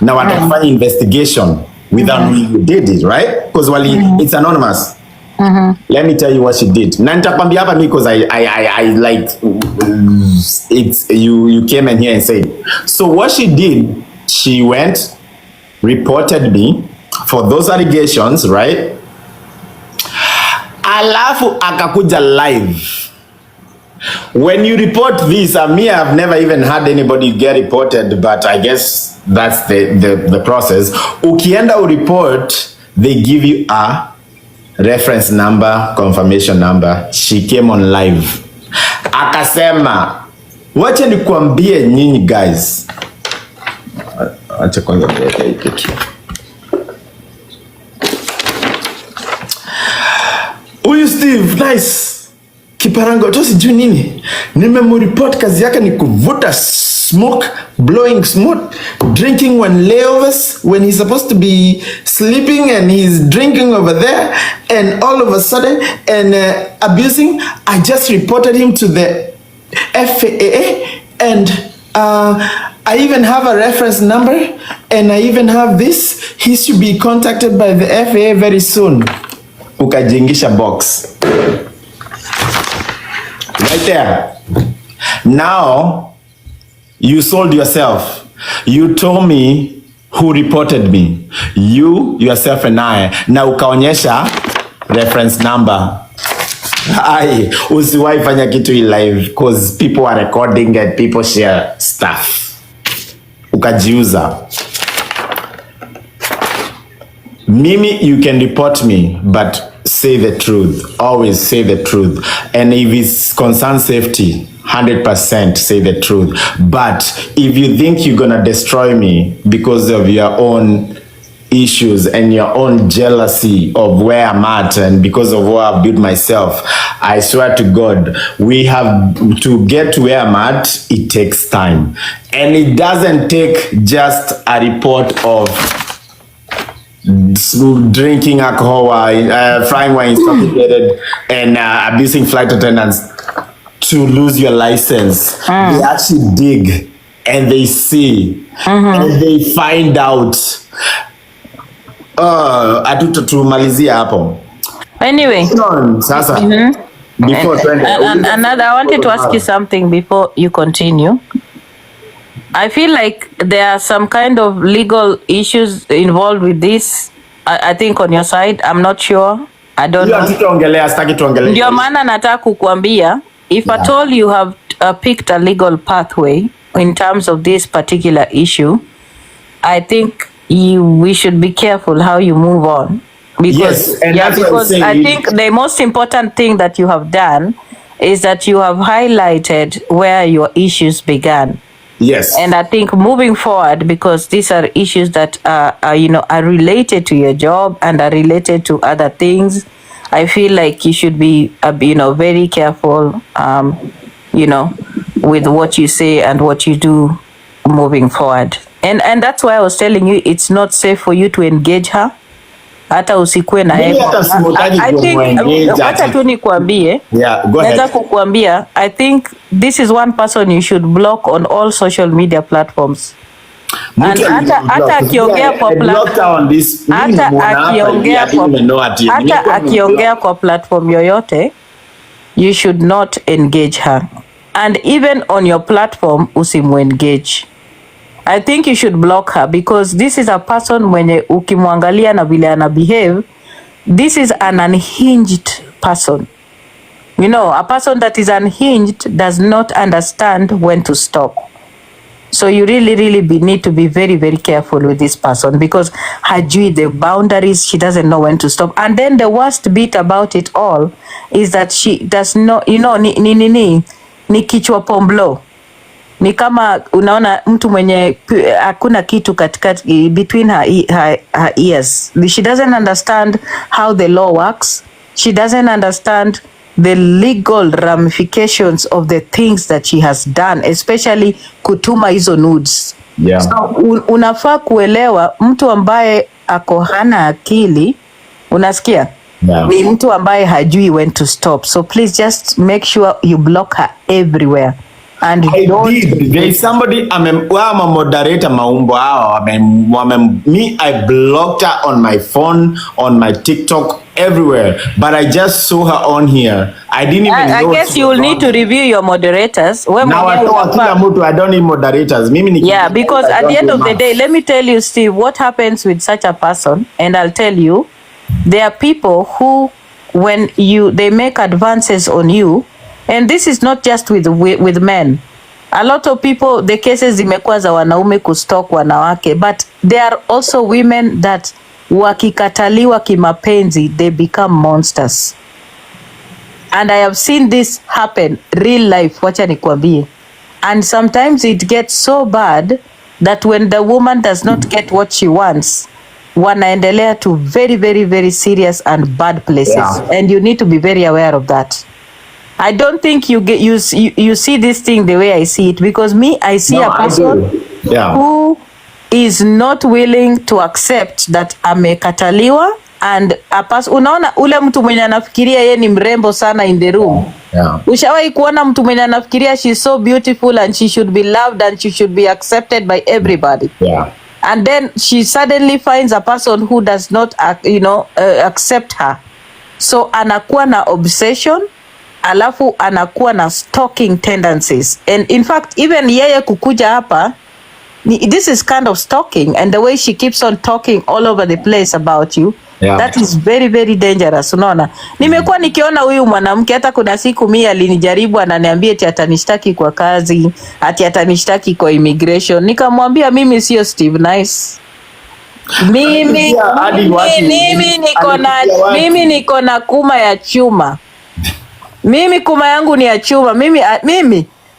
Now I can find investigation without knowing who did it, right? Because it's anonymous. Let me tell you what she did. Na nitakwambia hapa because I like it's you came in here and said. So what she did, she went, reported me for those allegations, right? Alafu akakuja live. When you report this, I've never even had anybody get reported, but I guess that's the process. Ukienda report, they give you a reference number, confirmation number. She came on live. Akasema, wacha nikuambie nyinyi guys. Acha kwanza kuweka hii kitu. Huyu Steve, nice. Kiparango tosi juu nini? Nimemreport kazi yake ni kuvuta smoke, blowing smoke, drinking when layovers, when he's supposed to be sleeping and he's drinking over there, and all of a sudden, and abusing. I just reported him to the FAA, and I even have a reference number, and I even have this. He should be contacted by the FAA very soon. Ukajingisha box. Right there. Now, you sold yourself. You told me who reported me. You, yourself, and I. Na ukaonyesha reference number. Ai, usiwahi fanya kitu hii live because people are recording and people share stuff. Ukajiuza. Mimi, you can report me, but say the truth. Always say the truth. And if it's concern safety, 100% say the truth. But if you think you're gonna destroy me because of your own issues and your own jealousy of where I'm at and because of where I've built myself, I swear to God, we have to get to where I'm at. It takes time. And it doesn't take just a report of drinking alcohol, frying wine intoxicated, and abusing flight attendants to lose your license. They actually dig and they see and they find out. Tumalizia hapo. Anyway, sasa before another, I wanted to ask you something before you continue. I feel like there are some kind of legal issues involved with this. I think on your side, I'm not sure. I don't know. Ndio maana nataka kukuambia, if at all you have picked a legal pathway in terms of this particular issue, I think we should be careful how you move on. Because, because I think the most important thing that you have done is that you have highlighted where your issues began. Yes. And I think moving forward, because these are issues that are related to your job and are related to other things, I feel like you should be very careful with what you say and what you do moving forward. And that's why I was telling you it's not safe for you to engage her. Hata usikue na Mimi hata simutaki I think kumwengage wacha tu nikwambie, yeah, go ahead. naweza kukuambia, I think this is one person you should block on all social media platforms. And hata akiongea kwa akiongea kwa platform yoyote, you should not engage her. And even on your platform usimwengage. I think you should block her, because this is a person mwenye ukimwangalia na vile ana behave, this is an unhinged person. A person that is unhinged does not understand when to stop. So you really need to be very, very careful with this person, because hajui the boundaries, she doesn't know when to stop. And then the worst bit about it all is that she does not, ni kichwa pomblo. Ni kama unaona mtu mwenye hakuna kitu katikati between her ears. She doesn't understand how the law works. She doesn't understand the legal ramifications of the things that she has done, especially kutuma hizo nudes. Yeah. So unafaa kuelewa mtu ambaye ako hana akili, unasikia? Yeah. Ni mtu ambaye hajui when to stop. So please just make sure you block her everywhere. And there is somebody, I'm a moderator maumbo hao, I blocked her on my phone, on my TikTok, everywhere, but I just saw her on here. I didn't even know. I guess you will need to review your moderators. Now I don't need moderators. Yeah, because at the end of the day, let me tell you, Steve, what happens with such a person, and I'll tell you, there are people who, when they make advances on you. And this is not just with men. A lot of people, the cases zimekuwa za wanaume kustalk wanawake, but there are also women that wakikataliwa kimapenzi, they become monsters. And I have seen this happen real life, wacha nikwambie. And sometimes it gets so bad that when the woman does not get what she wants, wanaendelea to very, very, very serious and bad places. Yeah. And you need to be very aware of that. I don't think you see this thing the way I see it, because I see a person who is not willing to accept that amekataliwa, and a person, unaona ule mtu mwenye anafikiria yeye ni mrembo sana in the room. Yeah. Ushawahi kuona mtu mwenye anafikiria she's so beautiful and she should be loved and she should be accepted by everybody. Yeah. And then she suddenly finds a person who does not accept her. So anakuwa na obsession, alafu anakuwa na stalking tendencies. And in fact, even yeye kukuja hapa, this is kind of stalking, and the way she keeps on talking all over the place about you, that is very, very dangerous. Unaona, nimekuwa nikiona huyu mwanamke, hata kuna siku mimi alinijaribu, ananiambia ati atanishtaki kwa kazi, ati atanishtaki kwa immigration. Nikamwambia mimi sio Steve Nice. Mimi niko na kuma ya chuma. Mimi kuma yangu ni ya chuma.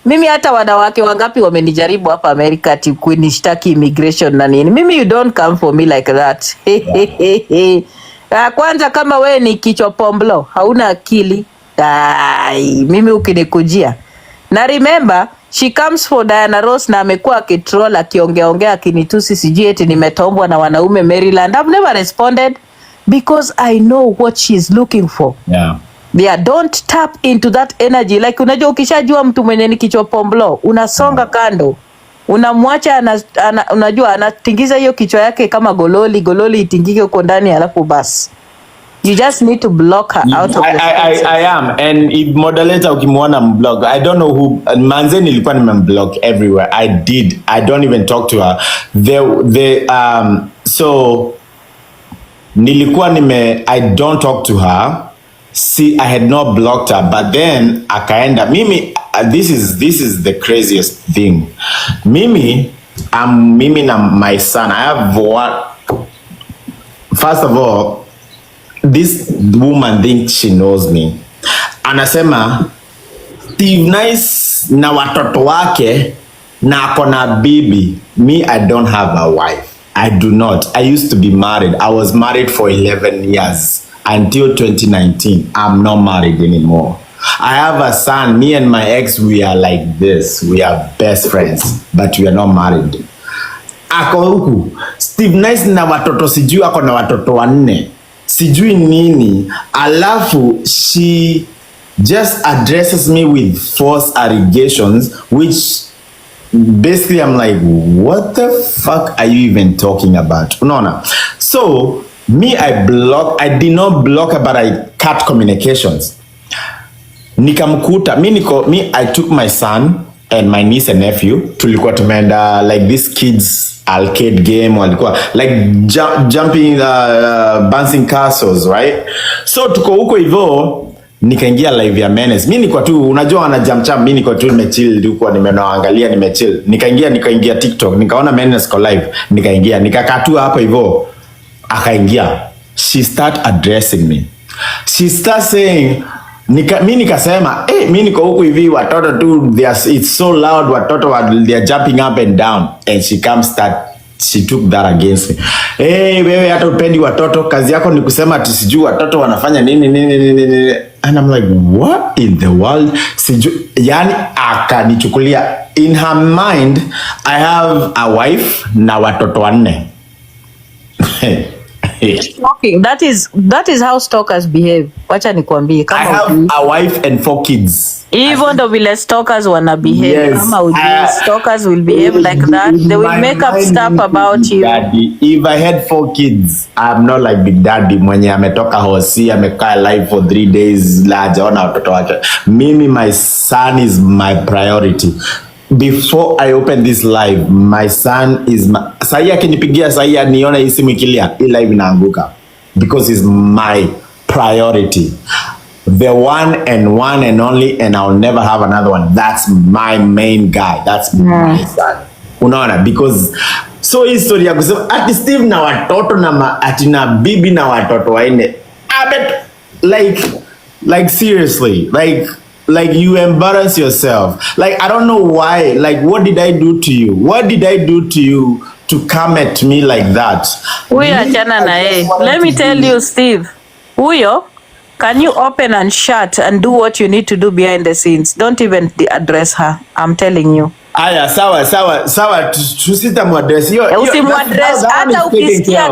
Mimi hata wanawake wangapi wamenijaribu hapa Amerika ati kunishtaki immigration na nini. Mimi, you don't come for me like that. Kwanza kama we ni kichwa pomblo, hauna akili. Mimi ukinikujia. Na remember, she comes for Diana Ross na amekuwa akitroll, akiongea akinitusi, sijui eti nimetombwa na wanaume Maryland. I've never responded because I know what she's looking for. Yeah, don't tap into that energy. Like, unajua ukishajua mtu mwenye ni kichwa pomblo, unasonga kando. Unamwacha unajua anatingiza hiyo kichwa yake kama gololi itingike huko ndani, alafu basi. You just need to block her out of I am. And if moderator ukimwona mblock, I don't know who, manze nilikuwa nimemblock everywhere. I don't even talk to her. So nilikuwa I don't talk to her. See, I had not blocked her, but then akaenda mimi. This is the craziest thing. Mimi na my son. I have one. First of all, this woman thinks she knows me. Anasema Steve Nice na watoto wake na akona bibi. Me, I don't have a wife. I do not. I used to be married. I was married for 11 years until 2019. I'm not married anymore. I have a son. Me and my ex, we are like this. We are best friends, but we are not married. Ako huku Steve Nice na watoto, sijui ako na watoto 4, sijui nini, alafu she just addresses me with false allegations, which basically I'm like, what the fuck are you even talking about? No. So me, I did not block her, but I cut communications. Nikamkuta me, I took my son and my niece and nephew, tulikuwa tumeenda like this kids arcade game, walikuwa like jumping bouncing castles, right? So tuko huko hivyo, nikaingia live ya Menace. Mimi niko tu, unajua wana jump jump, mimi niko tu nimechill huko, nimeangalia, nimechill. Nikaingia TikTok, nikaona Menace ko live, nikaingia, nikakaa tu hapo hivyo, akaingia. She start addressing me. She start saying, mimi nikasema, mimi niko huku hivi, watoto tu, it's so loud, watoto they are jumping up and down, and she took that against me. Wewe hata upendi watoto, kazi yako ni kusema ati sijui watoto wanafanya nini. And I'm like, what in the world? Sijui, yani akanichukulia. In her mind, I have a wife na watoto 4. Stalking. That is how stalkers behave. Wacha nikwambie kama I have a wife and 4 kids. Even ndo vile stalkers wana behave. Yes, kama ujui, stalkers will behave like that. They will make up stuff about you. Daddy. If I had 4 kids, I'm not like Big Daddy mwenye ametoka hosi, amekaa live for 3 days, la hajaona watoto wake. Mimi, my son is my priority. Before I open this live, my son is my... Sahi akinipigia sahi niona hii simu ikilia, hii live inaanguka. Because he's my priority. The one and only, and I'll never have another one. That's my main guy. That's my son. Unaona? Because so history ya kusema ati Steve na watoto na ati na bibi na watoto 4. I bet like seriously, like you embarrass yourself. Like, I don't know why. Like, what did I do to you? What did I do to you to come at me like that? Huyo achana na yeye. Let me tell you, Steve. Huyo, can you open and shut and do what you need to do behind the scenes? Don't even address her. I'm telling you. Aya, sawa, tusitamuaddress. Usimuaddress hata ukisikia,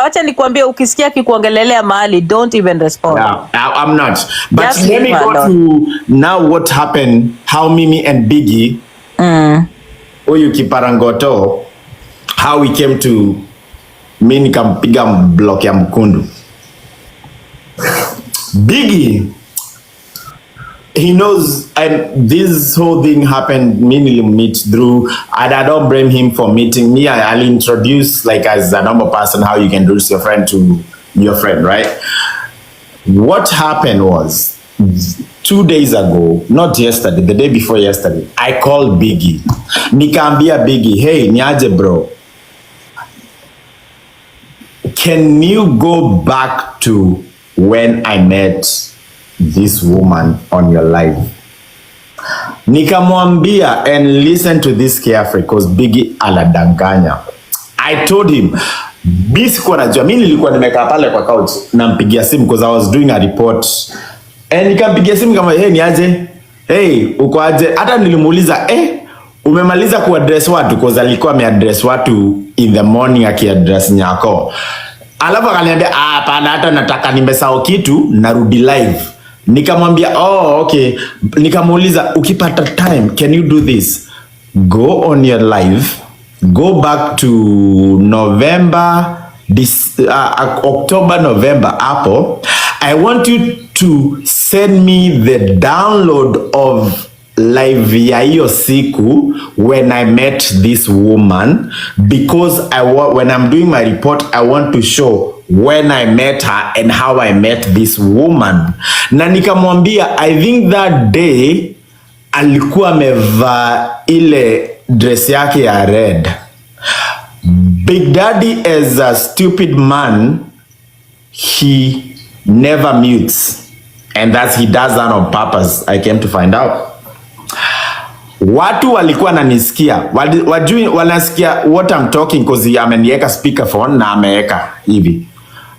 acha nikwambie, ukisikia kikuongelelea mahali, don't even respond. Yeah, I'm not. But just let me go to now what happened, how Mimi and Biggie, Oyu Kiparangoto, how we came to mimi nikampiga block ya Mkundu. Biggie, he knows, and this whole thing happened, me meet through, and I don't blame him for meeting me. I'll introduce, like, as a normal person, how you can introduce your friend to your friend, right? What happened was, 2 days ago, not yesterday, the day before yesterday, I called Biggie. Nikaambia Biggie, hey, niaje bro, can you go back to when I met this woman on your live? Nikamwambia, and listen to this carefully, because Biggie aladanganya. I told him, bisikuwa najua, mimi nilikuwa nimekaa pale kwa couch, nampigia simu because I was doing a report. And nikampigia simu kama, hey, niaje? Hey, uko aje? Hata nilimuuliza, umemaliza kuaddress watu? Because alikuwa ameaddress watu in the morning akiaddress Nyako. Alafu akaniambia, hapana, hata nataka nimesahau kitu, narudi live. Nikamwambia, okay. Nikamuuliza, ukipata time, can you do this? Go on your live, go back to November, October, November, Apple. I want you to send me the download of live ya hiyo siku when I met this woman, because when I'm doing my report, I want to show when I met her and how I met this woman. Na nikamwambia, I think that day alikuwa amevaa ile dress yake ya red. Big Daddy, as a stupid man, he never mutes, and he does that on purpose. I came to find out. Watu walikuwa nanisikia, wajui wanasikia what I'm talking because ameniweka speakerphone na ameweka hivi.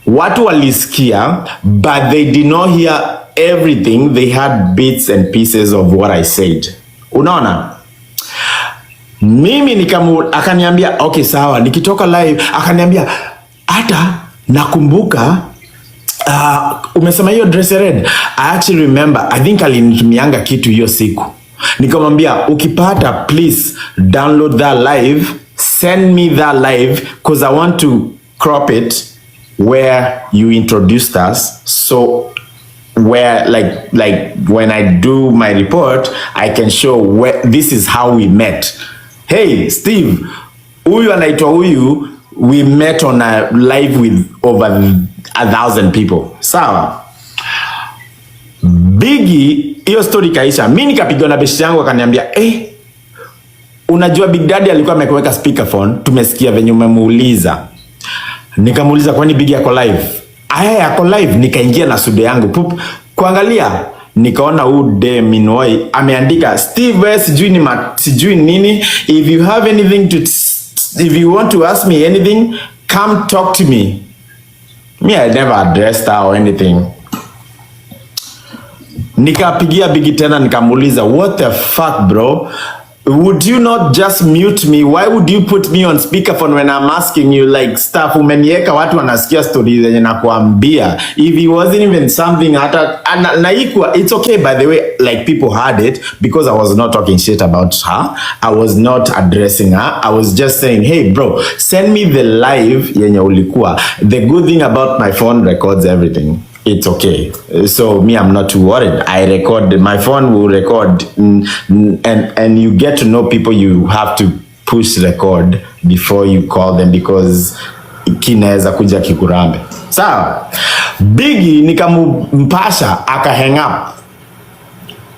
Watu walisikia, but they did not hear everything. They had bits and pieces of what I said. Unaona? Mimi akaniambia okay sawa, nikitoka live akaniambia hata nakumbuka umesema hiyo dress red. I actually remember, I think alinitumianga kitu hiyo siku. Nikamwambia ukipata please download that live, send me that live because I want to crop it where you introduced us, so where like when I do my report I can show where this is how we met. Hey Steve, huyu anaitwa huyu, we met on a live with over 1,000 people. Sawa. Biggie, hiyo story kaisha. Mimi nikapigwa na beshi yangu akaniambia, unajua Big Daddy alikuwa amekuweka speakerphone, tumesikia venye umemuuliza. Nikamuuliza kwani Biggie yako live? Yako live. Nikaingia na studio yangu pup kuangalia, nikaona Minoi ameandika Steve wewe sijui nini, if you have anything to if you want to ask me anything come talk to me. Me I never addressed her or anything. Nikapigia Biggie tena nikamuuliza what the fuck bro, would you not just mute me? Why would you put me on speakerphone when I'm asking you like stuff? Umenieka watu wanasikia stories zenye nakuambia. If it wasn't even something hata na it's okay by the way, like people heard it because I was not talking shit about her. I was not addressing her. I was just saying, hey bro, send me the live yenye ulikuwa. The good thing about my phone records everything. It's okay. So me, I'm not too worried. I record, my phone will record, and you get to know people. You have to push record before you call them because kinaweza kuja kikurambe. Sawa. Biggie nikampasha aka hang up.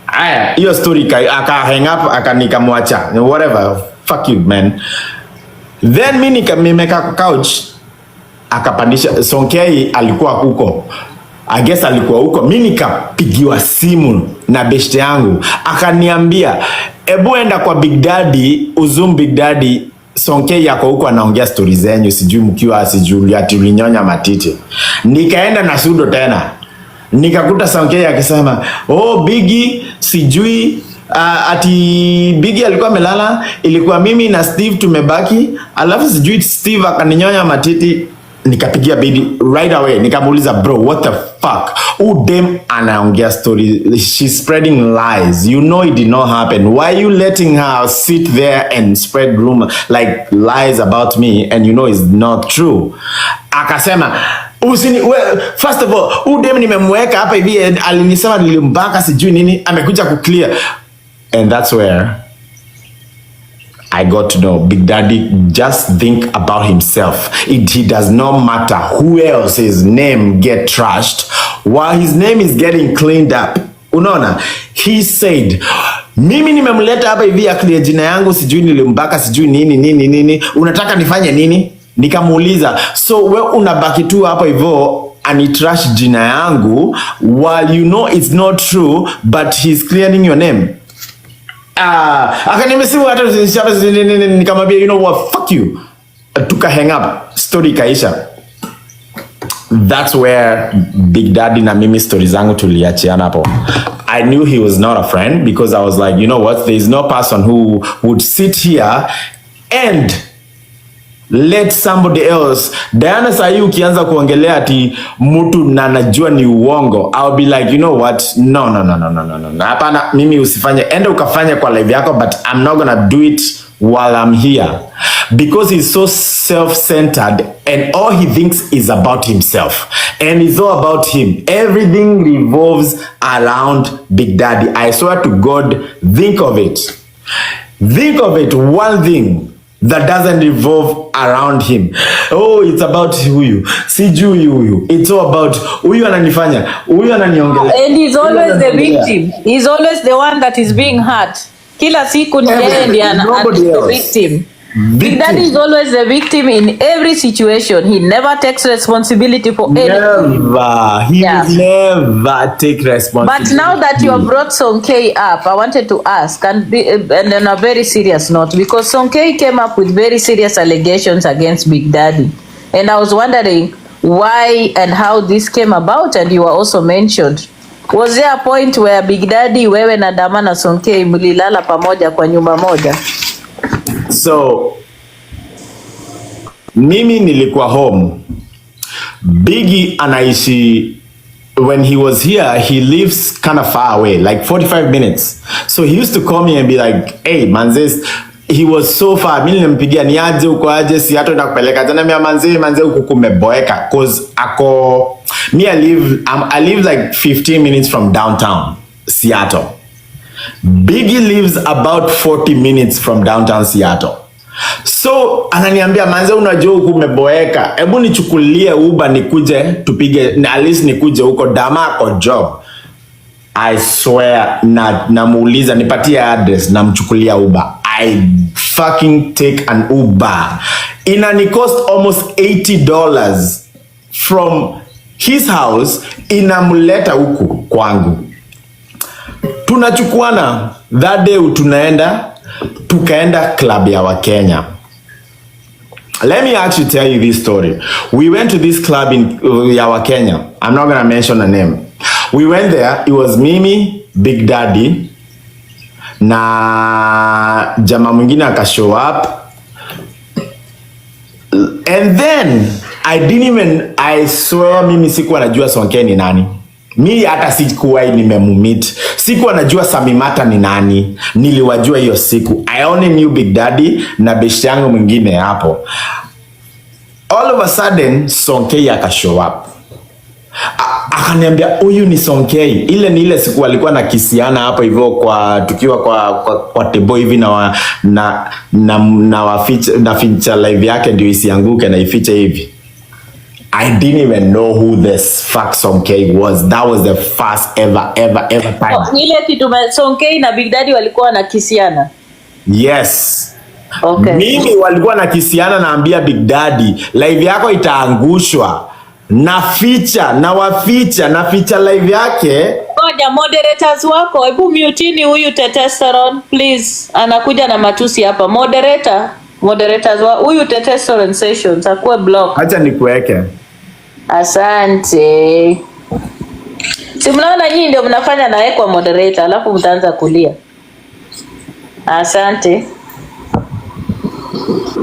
Aya, hiyo story aka hang up nikamwacha. Whatever. Fuck you man. Then mimi nimeka kwa couch akapandisha Sonkei alikuwa huko. I guess alikuwa huko. Mimi nikapigiwa simu na beshte yangu akaniambia ebu enda kwa Big Daddy, uzum Big Daddy, Sonkei yako huko anaongea stories zenyu, sijui mkiwa sijui ati ulinyonya matiti. Nikaenda na Sudo tena nikakuta Sonkei akisema Biggie sijui ati Biggie alikuwa melala, ilikuwa mimi na Steve tumebaki, alafu sijui Steve akaninyonya matiti. Nikapigia Biggie right away nikamuuliza bro what the fuck, dem anaongea story, she's spreading lies, you know it did not happen, why are you letting her sit there and spread rumor like lies about me and you know it's not true? Akasema first of all dem nimemweka hapa hivi alinisema nilimbaka sijui nini, amekuja kuclear. And that's where I got to know Big Daddy just think about himself. He does not matter who else's name get trashed while his name is getting cleaned up. Unaona? He said, mimi nimemleta hapa hivi aklie jina yangu sijui nilimbaka sijui nini. Unataka nifanye nini? Nikamuuliza, so we unabaki tu hapa hivyo anitrash jina yangu while you know it's not true but he's clearing your name. Akanimesimu hata nikamwambia you know what, fuck you. Tuka hang up, story kaisha. That's where Big Daddy na mimi story zangu tuliachiana hapo. I knew he was not a friend because I was like, you know what, there is no person who would sit here and let somebody else. Diana sahi ukianza kuongelea ati mtu na najua ni uongo, I'll be like, you know what, no. Hapana, mimi usifanye, enda ukafanya kwa live yako, but I'm not gonna do it while I'm here because he's so self-centered and all he thinks is about himself and it's all about him. Everything revolves around Big Daddy. I swear to God, think of it, one thing that doesn't revolve around him. It's about huyu sijui huyu, it's all about huyu ananifanya, huyu ananiongelea, and he's always the victim. He's always the one that is being hurt. Kila siku ni yeye ndiye the victim. Big Daddy is always the victim in every situation. He never takes responsibility for anything. Never. He will never take responsibility. But now that you have brought Sonkei up, I wanted to ask, and on a very serious note, because Sonkei came up with very serious allegations against Big Daddy. And I was wondering why and how this came about, and you were also mentioned. Was there a point where Big Daddy, wewe na Dama na Sonkei mlilala pamoja kwa nyumba moja? So, mimi nilikuwa home. Biggie anaishi, when he was here, he lives kind of far away, like 45 minutes. So he used to call me and be like, hey, manzes, he was so far. Mimi nilimpigia ni aje uko aje Seattle na kupeleka. Tena mimi manze huku kumeboeka. Cause I live like 15 minutes from downtown Seattle. Biggie lives about 40 minutes from downtown Seattle. So ananiambia manze unajua huku umeboeka. Hebu nichukulie Uber nikuje tupige at least nikuje huko Dama kwa job. I swear namuuliza nipatie address namchukulia Uber. I fucking take an Uber. Inani cost almost $80 from his house inamleta huku kwangu. Tunachukuana that day tukaenda club ya Wakenya. Let me actually tell you this story. We went to this club in ya Wakenya. I'm not going to mention the name. We went there. It was Mimi, Big Daddy, na jamaa mwingine akashow up. And then I swear mimi sikuwa najua Sonkei ni nani. Mimi hata sikuwa nimemumit. Sikuwa najua Samimata ni nani. Niliwajua hiyo siku. I only knew Big Daddy na beshi yangu mwingine hapo. All of a sudden Sonkei akashow up. Akaniambia huyu ni Sonkei. Ile ni ile siku alikuwa na kisiana hapo hivyo tukiwa kwa tebo hivi na feature live yake ndio isianguke na ifiche hivi. I didn't even know who this fuck Sonkei was. That was the first ever time. Ile kitu Sonkei na Big Daddy walikuwa na kisiana. Yes. Okay. Mimi walikuwa na kisiana naambia Big Daddy live yako itaangushwa. Na feature live yake. Ngoja moderators wako, hebu mutini huyu testosterone please. Anakuja na matusi hapa. Moderators wa huyu testosterone sessions akuwe block. Acha nikuweke. Asante. Si mnaona nyinyi ndio mnafanya na kwa moderator alafu mtaanza kulia. Asante.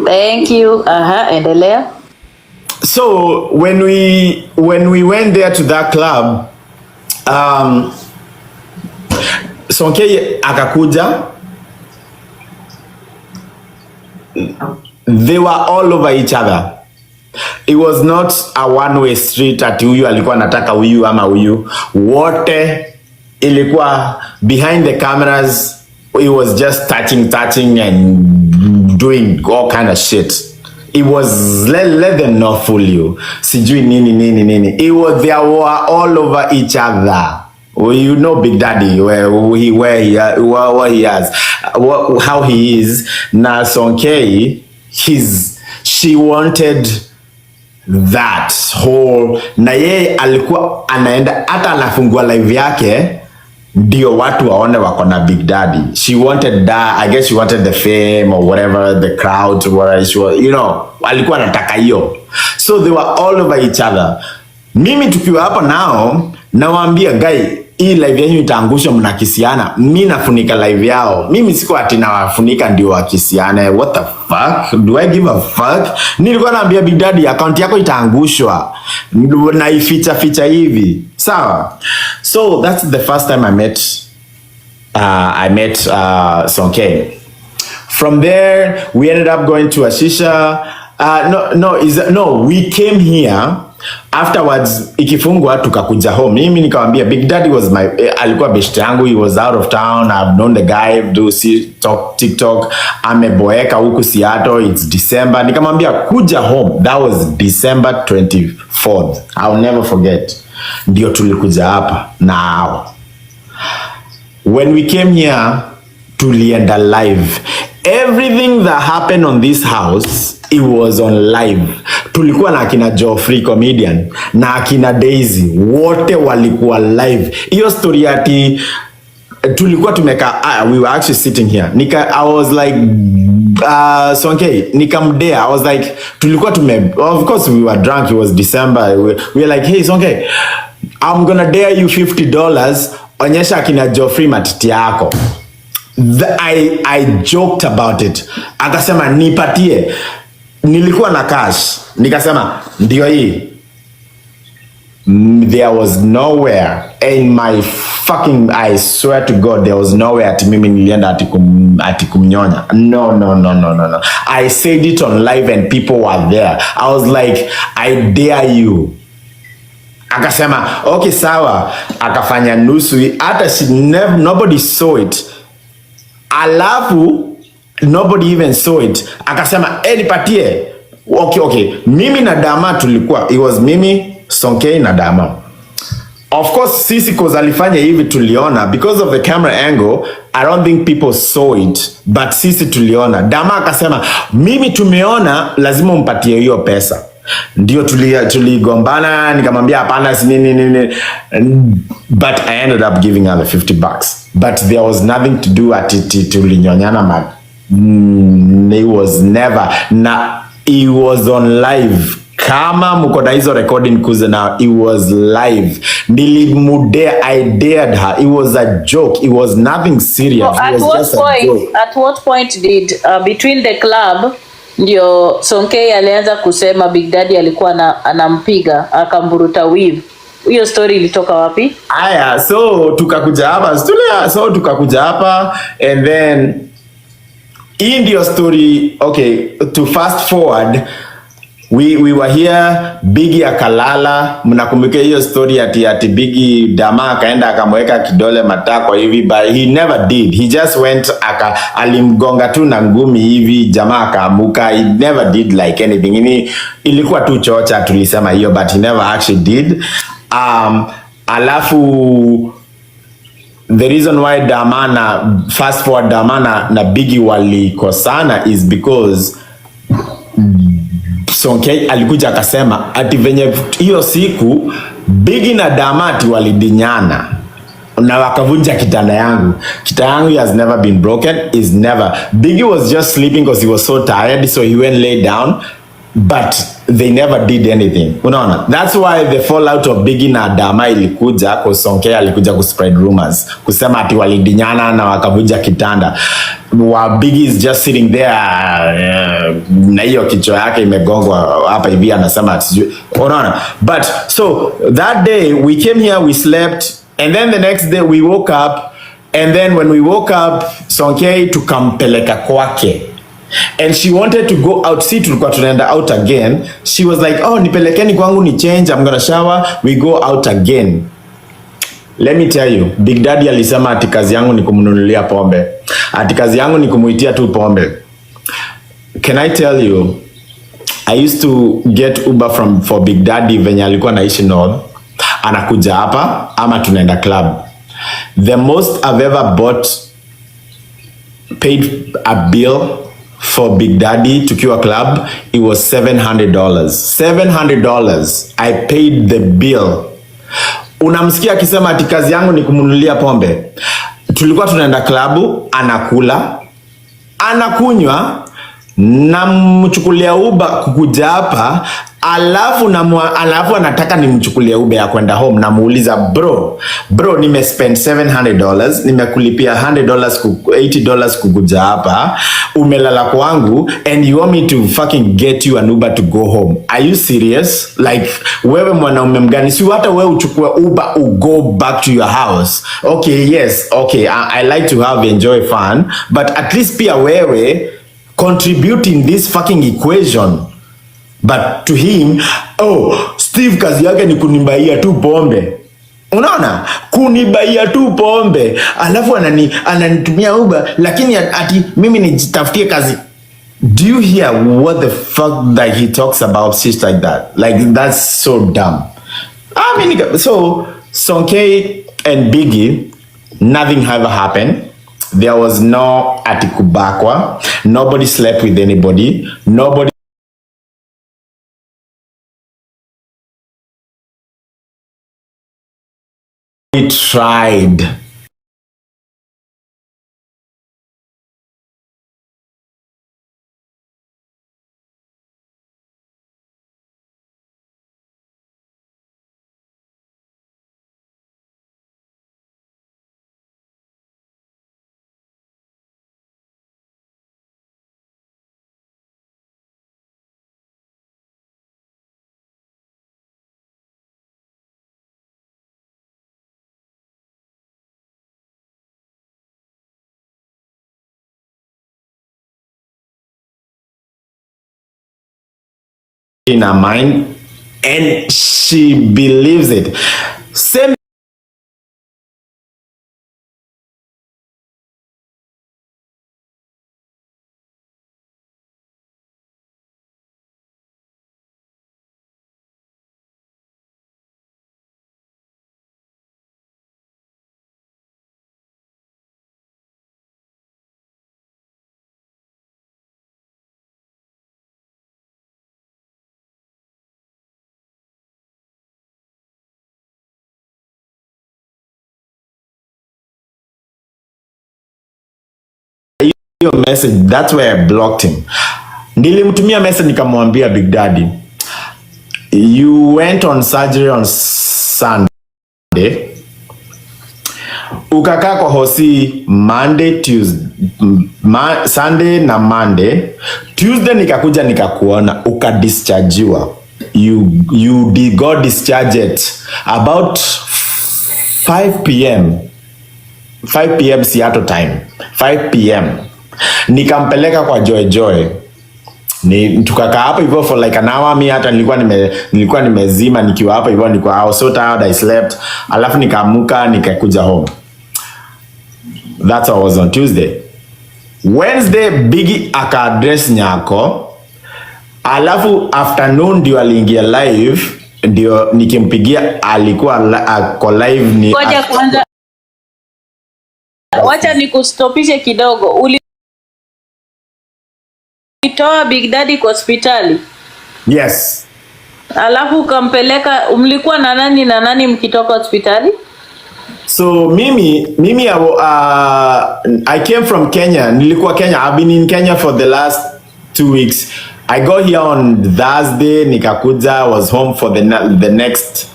Thank you. Endelea. So when we went there to that club, Sonkei akakuja. They were all over each other. It was not a one-way street ati huyu alikuwa anataka huyu ama huyu. Wote ilikuwa behind the cameras. It was just touching and doing all kind of shit. It was let them not fool you. Sijui nini. They were all over each other. Well, you know Big Daddy what he has, how he is. Na Sonkei, she wanted that whole. Na yeye alikuwa anaenda hata anafungua live yake ndio watu waone wako na Big Daddy. She wanted that. I guess she wanted the fame or whatever, the crowd, whatever she was, alikuwa anataka hiyo. So they were all over each other. Mimi tukiwa hapo nao nawaambia guy, hii live yenu itaangusha mnakisiana. Mimi nafunika live yao. Mimi siko ati nawafunika ndio wakisiana. What the fuck? Do I give a fuck? Nilikuwa naambia Big Daddy account yako itaangushwa. Na feature hivi. Sawa. So that's the first time I met Sonkei. From there we ended up going to a shisha. We came here. Afterwards ikifungwa tukakuja home. Mimi nikamwambia Big Daddy was alikuwa best yangu. He was out of town. I've known the guy, do TikTok. Ameboeka huku Seattle. It's December. Nikamwambia kuja home. That was December 24th. I'll never forget. Ndio tulikuja hapa now. When we came here tulienda live. everything that happened on this house, it was on live. Tulikuwa na akina Geoffrey comedian na akina Daisy, wote walikuwa live. Hiyo story ati tulikuwa tumeka, we were actually sitting here. I was like, Sonke, nikamdea. I was like, tulikuwa of course we were drunk. It was December. We were like, hey Sonke, I'm gonna dare you $50. Onyesha akina Geoffrey matiti yako. I joked about it. Akasema nipatie. Nilikuwa na cash. Nikasema ndio hii. There was nowhere in my fucking, I swear to God, there was nowhere ati mimi nilienda ati kumnyonya. No. I said it on live and people were there. I was like, I dare you. Akasema okay sawa. Akafanya nusu. Hata nobody saw it. Alafu nobody even saw it. Akasema nipatie. Okay. Mimi na Dama tulikuwa. It was mimi, Sonke na Dama. Of course sisi cause alifanya hivi tuliona. Because of the camera angle, I don't think people saw it. But sisi tuliona. Dama akasema mimi tumeona, lazima umpatie hiyo pesa. Ndio tuligombana, nikamwambia hapana si nini. But I ended up giving her the $50. But there was nothing to do ati tulinyonyana man. It was never. It was on live. Kama mko na hizo recording kuze now, it was live. Nilimudea, I dared her. It was a joke. It was nothing serious. So at what point did between the club ndio Sonke alianza kusema Big Daddy alikuwa anampiga akamburuta weave? Hiyo story ilitoka wapi? Aya, so tukakuja hapa and then in the story, okay, to fast forward, we were here, Biggie akalala. Mnakumbuka hiyo story ati Biggie Dama akaenda akamweka kidole matako hivi, but he never did. He just went alimgonga tu na ngumi hivi, jamaa akaamuka. He never did like anything. Ilikuwa tu chocha tulisema hiyo, but he never actually did. Alafu the reason why fast forward Dama na Biggie walikosana is because Sonke alikuja akasema ati venye hiyo siku Biggie na Damati walidinyana na wakavunja kitanda yangu. Kitanda yangu has never been broken, is never. Biggie was just sleeping because he was so tired, so he went lay down, but they never did anything. Unaona? That's why the fallout of Biggie na Dama ilikuja kwa Sonke alikuja kuspread rumors. Kusema ati walidinyana na wakavunja kitanda. While Biggie is just sitting there na hiyo kichwa yake imegongwa hapa hivi anasema ati unaona. But so that day we came here, we slept, and then the next day we woke up, and then when we woke up Sonke tukampeleka kwake. And she wanted to go out. See, tulikuwa tunaenda out again. She was like, oh, nipelekeni kwangu ni change, I'm gonna shower, we go out again. Let me tell you, Big Daddy alisema ati kazi yangu ni kumnunulia pombe. Ati kazi yangu ni kumuitia tu pombe. Can I tell you, I used to get Uber for Big Daddy venye alikuwa naishi North. Anakuja hapa ama tunaenda club. The most I've ever paid a bill for Big Daddy tukiwa club, it was $700. $700. I paid the bill. Unamsikia akisema ati kazi yangu ni kumunulia pombe. Tulikuwa tunaenda klabu, anakula, anakunywa, na mchukulia Uber kukuja hapa, alafu anataka nimchukulia Uber ya kwenda home. Namuuliza bro nimespend $700, nimekulipia $80 kukuja hapa, umelala kwangu, and you want me to fucking get you an Uber to go home? Are you serious? Like, wewe mwanaume mgani? Si hata wewe uchukue Uber go back to your house. Okay, yes, okay, I like to enjoy fun, but at least pia wewe contribute in this fucking equation. But to him, oh, Steve kazi yake ni kunibaia tu pombe. Unaona? Kunibaia tu pombe. Alafu ananitumia Uber, lakini ati mimi nijitafutie kazi. Do you hear what the fuck that he talks about shit like that? Like, that's so dumb. I mean, so Sonke and Biggie, nothing ever happened. There was no atikubakwa. Nobody slept with anybody. Nobody tried. In her mind, and she believes it. Same hiyo message, that's where I blocked him. Nilimtumia message nikamwambia, Big Daddy, you went on surgery on Sunday, ukakaa kwa hosi Monday, Tuesday, Sunday na Monday. Tuesday nikakuja nikakuona, ukadischargiwa. You got discharged about 5 p.m. 5 p.m. Seattle time. 5 p.m. Nikampeleka kwa Joy. Tukakaa hapo hivyo for like an hour. Mimi hata nilikuwa nimezima nikiwa hapo hivyo, nilikuwa I was so tired, I slept. Alafu nikaamuka nikakuja home. That's how I was on Tuesday. Wednesday Biggie aka-address Nyako. Alafu afternoon ndio aliingia live, ndio nikimpigia alikuwa ako live ni ngoja kwanza. Wacha nikustopishe kidogo. Ulitoa Big Daddy kwa hospitali? Yes. Alafu ukampeleka, mlikuwa na nani mkitoka hospitali? So mimi I came from Kenya. Nilikuwa Kenya. I've been in Kenya for the last 2 weeks. I got here on Thursday, nikakuja, was home for the next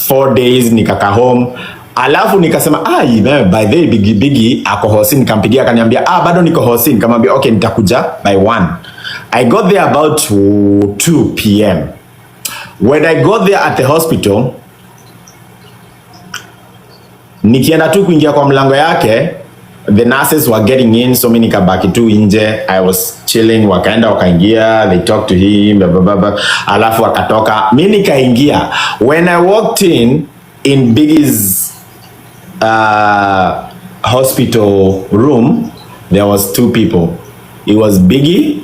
4 days, nikaka home. Alafu nikasema by the way Biggie ako hosi, nikampigia akaniambia bado niko hosi, nikamwambia okay nitakuja by 1. I got there about 2 p.m. When I got there at the hospital, nikienda tu kuingia kwa mlango yake, the nurses were getting in, so mimi nikabaki tu nje. I was chilling, wakaenda wakaingia, they talked to him alafu wakatoka, mimi nikaingia. When I walked in Biggie's hospital room, there was 2 people. It was Biggie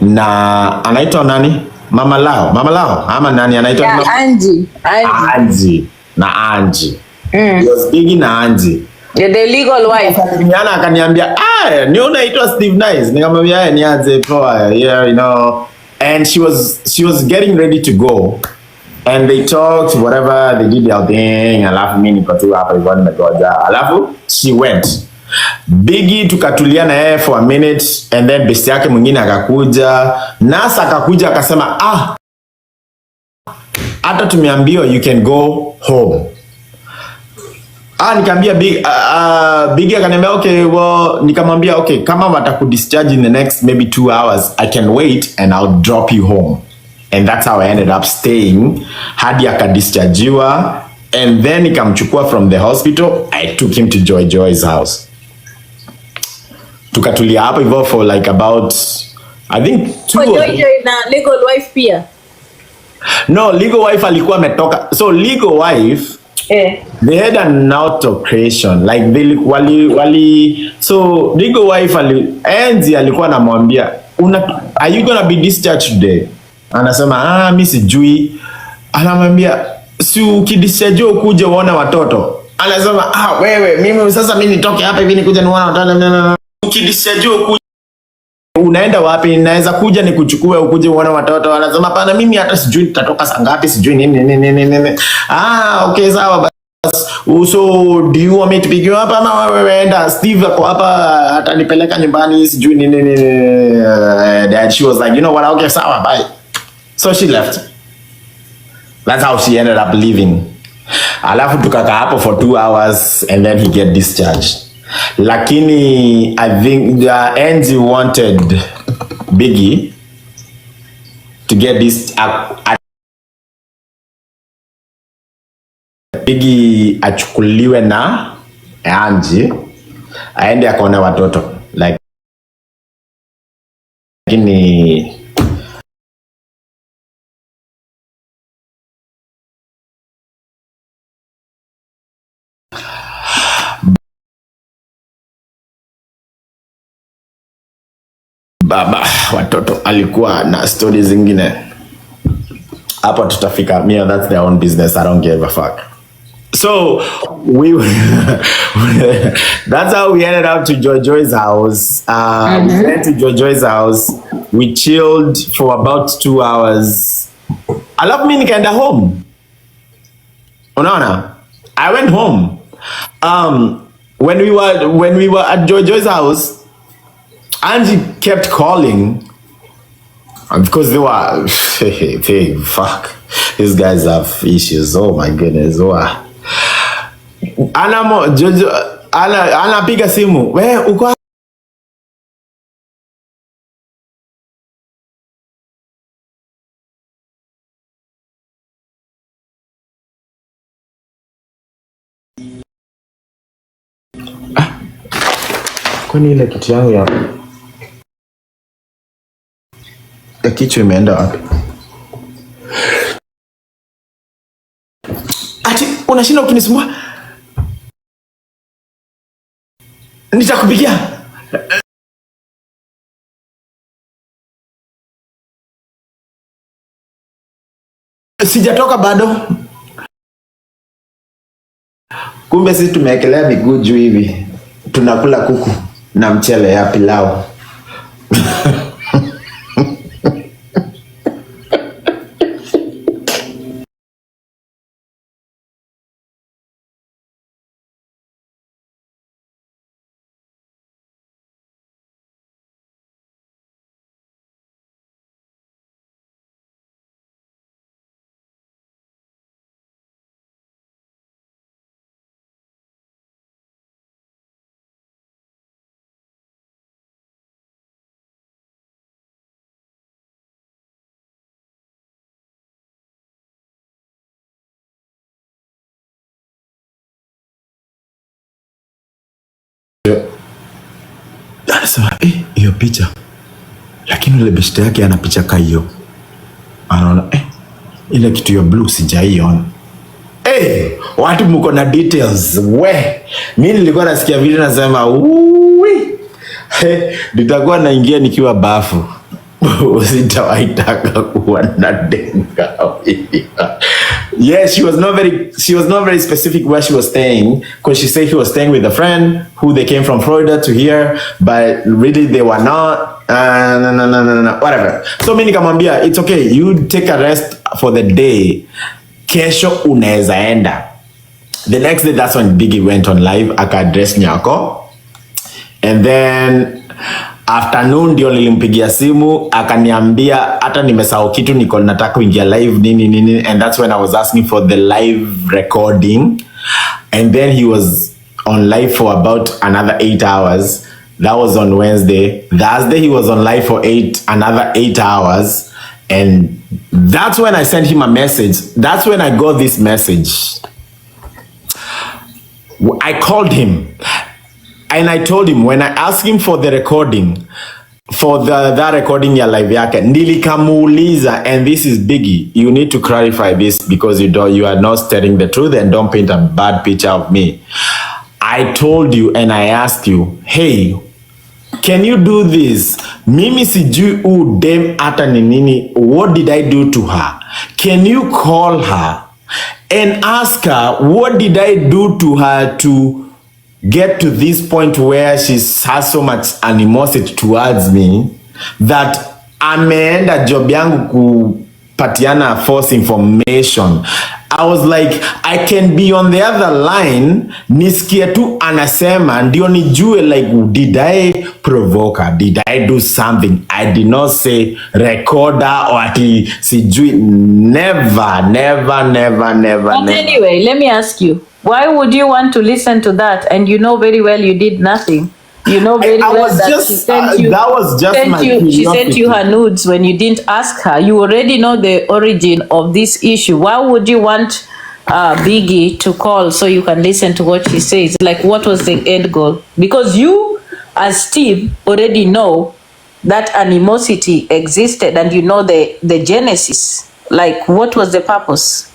na anaitwa nani? Mama Lao ama nani anaitwa? Yeah, Angie na Angie. It was Biggie na Angie. The legal wife. Yana akaniambia, ni unaitwa Steve Nice. Nikamwambia nianze poa. Yeah, you know. And she was getting ready to go. And they talked, whatever, they did their thing. Alafu mimi niko tu hapa hivyo nimegoja. Alafu she went. Biggie tukatulia na yeye for a minute, and then besti yake mwingine akakuja. Nasa akakuja akasema, hata tumeambiwa you can go home. Nikamwambia Biggie akaniambia okay, well, nikamwambia okay, kama watakudischarge in the next maybe 2 hours, I can wait and I'll drop you home. And that's how I ended up staying hadi akadischargiwa, and then nikamchukua from the hospital. I took him to Joy's house. Tukatulia hapo hivyo for like about I think 2 Joy na legal wife pia. No, legal wife alikuwa ametoka. So legal wife they had an autocreation like they wali so legal wife Enzi alikuwa anamwambia are you gonna be discharged today? Anasema mimi sijui. Anamwambia si ukidischarge ukuje uone watoto. anasema wewe mimi sasa mimi nitoke hapa hivi nikuja nione watoto. Ukidishajua unaenda wapi? Naweza kuja nikuchukue ukuje uone watoto. Anasema hapana, mimi hata sijui nitatoka saa ngapi, sijui nini. Okay sawa. So do you want me to pick you up? Ama wewe enda, Steve ako hapa atanipeleka nyumbani sijui nini. Dad, she was like, you know what, okay sawa, bye. So she left. That's how she ended up leaving. Alafu tukakaa hapo for 2 hours and then he get discharged. Lakini I think the NG wanted Biggie to get this Biggie achukuliwe na Angie aende akaone watoto, lakini baba watoto alikuwa na stories zingine hapo, tutafika. That's their own business, I don't give a fuck. So that's how we ended up to Jojo's house. We went to Jojo's house, we chilled for about 2 hours. Alafu mimi nikaenda home. Unaona, I went home. When we were at Jojo's house, Angie kept calling because they were fuck. These guys have issues. Oh my goodness. Jojo anapiga simu. We uko kwani ile kitu yangu ya kichwa imeenda wapi? Ati unashinda ukinisumbua. Nitakupigia. Sijatoka bado. Kumbe sisi tumeekelea miguu juu hivi. Tunakula kuku na mchele ya pilau. Anasema hiyo picha, lakini ule beshte yake ana picha ka hiyo. Anaona ile kitu ya blue sijaiona. Watu mko na details. Mimi nilikuwa nasikia vile nasema nitakuwa naingia nikiwa bafu. Usitawaitaka kuwa na denga. Yes, she was not very specific where she was staying, because she said she was staying with a friend who they came from Florida to here, but really they were not. No, whatever. So mimi nikamwambia it's okay, you take a rest for the day. Kesho unaweza enda. The next day, that's when Biggie went on live, aka-address Nyako. And then afternoon ndio nilimpigia simu akaniambia hata nimesahau kitu, niko nataka kuingia live nini, and that's when I was asking for the live recording. And then he was on live for about another 8 hours. That was on Wednesday. Thursday he was on live for another 8 hours, and that's when I sent him a message. That's when I got this message. I called him and I told him, when I asked him for the recording, for that recording ya live yake, nilikamuuliza, and this is Biggie, you need to clarify this because you are not telling the truth, and don't paint a bad picture of me. I told you and I asked you, hey, can you do this? Mimi sijui dem ata ni nini. What did I do to her? Can you call her and ask her, what did I do to her to get to this point where she has so much animosity towards me that ameenda job yangu kupatiana false information. I was like, I can be on the other line, nisikie tu anasema ndio nijue, like, did I provoke her? Did I do something? I did not say recorder or ati sijui. Never. But anyway, let me ask you, why would you want to listen to that and you know very well you did nothing? You know very well that she sent you. That was just my curiosity. She sent you her nudes when you didn't ask her. You already know the origin of this issue. Why would you want Biggie to call so you can listen to what she says? Like, what was the end goal? Because you, as Steve, already know that animosity existed and you know the genesis. Like, what was the purpose?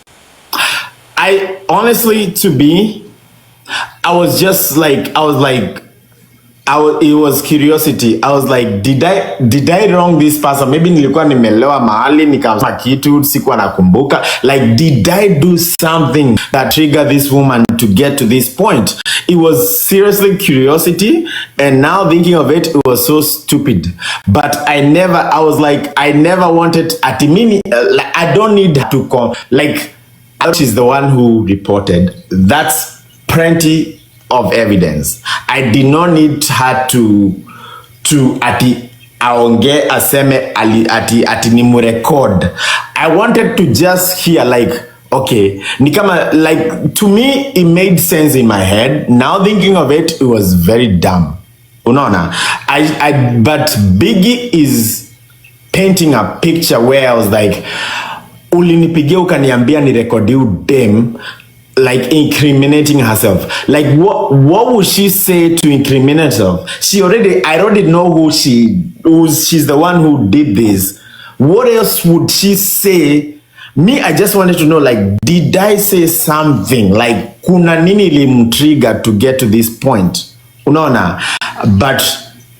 I honestly, it was curiosity. I was like, did I wrong this person? Maybe nilikuwa nimelewa mahali nikasema kitu sikuwa nakumbuka. Like, did I do something that triggered this woman to get to this point? It was seriously curiosity, and now thinking of it, it was so stupid. But I never wanted Atimini. Like, I don't need to she's the one who reported. That's plenty of evidence. I did not need her to ati aonge aseme ati nimurecord. I wanted to just hear, like, okay, nikama, like, to me it made sense in my head. Now thinking of it, it was very dumb. Unaona? But Biggie is painting a picture where I was like, ulinipigia ukaniambia ni record you dem, like, incriminating herself. Like, what would she say to incriminate herself? I already know who she's the one who did this. What else would she say? Me, I just wanted to know, like, did I say something? Like, kuna nini limtrigger to get to this point? Unaona? But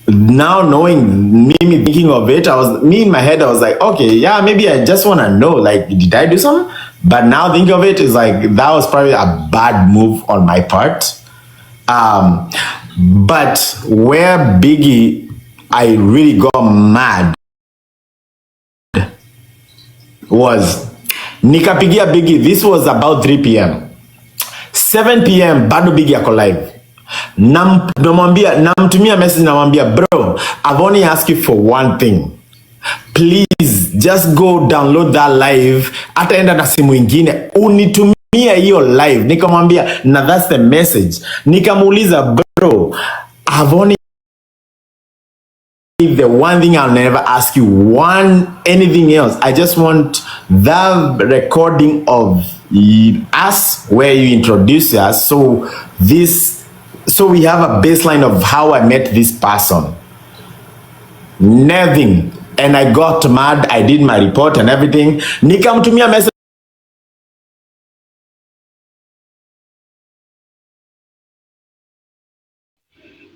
now knowing, me thinking of it, in my head, I was like, okay, yeah, maybe I just want to know, like, did I do something? But now thinking of it, is like, that was probably a bad move on my part. But where Biggie, I really got mad was, nikapigia Biggie, this was about 3 p.m. 7 p.m. bado Biggie ako live. Namtumia message, namwambia, bro, I've only asked you for one thing. Please just go download that live, ataenda na simu ingine unitumia hiyo live. Nikamwambia, na that's the message. Nikamuuliza, bro, I've only the one thing, I'll never ask you anything else. I just want the recording of us where you introduce us, so we have a baseline of how I met this person. Nothing. And I got mad. I did my report and everything. Nikamtumia message.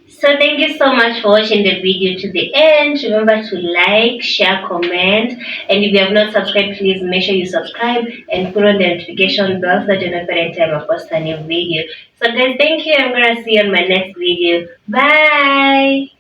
So thank you so much for watching the video to the end. Remember to like, share, comment, and if you have not subscribed, please make sure you subscribe and put on the notification bell so that you know every time I post a new video. So guys, thank you. I'm gonna see you on my next video. Bye.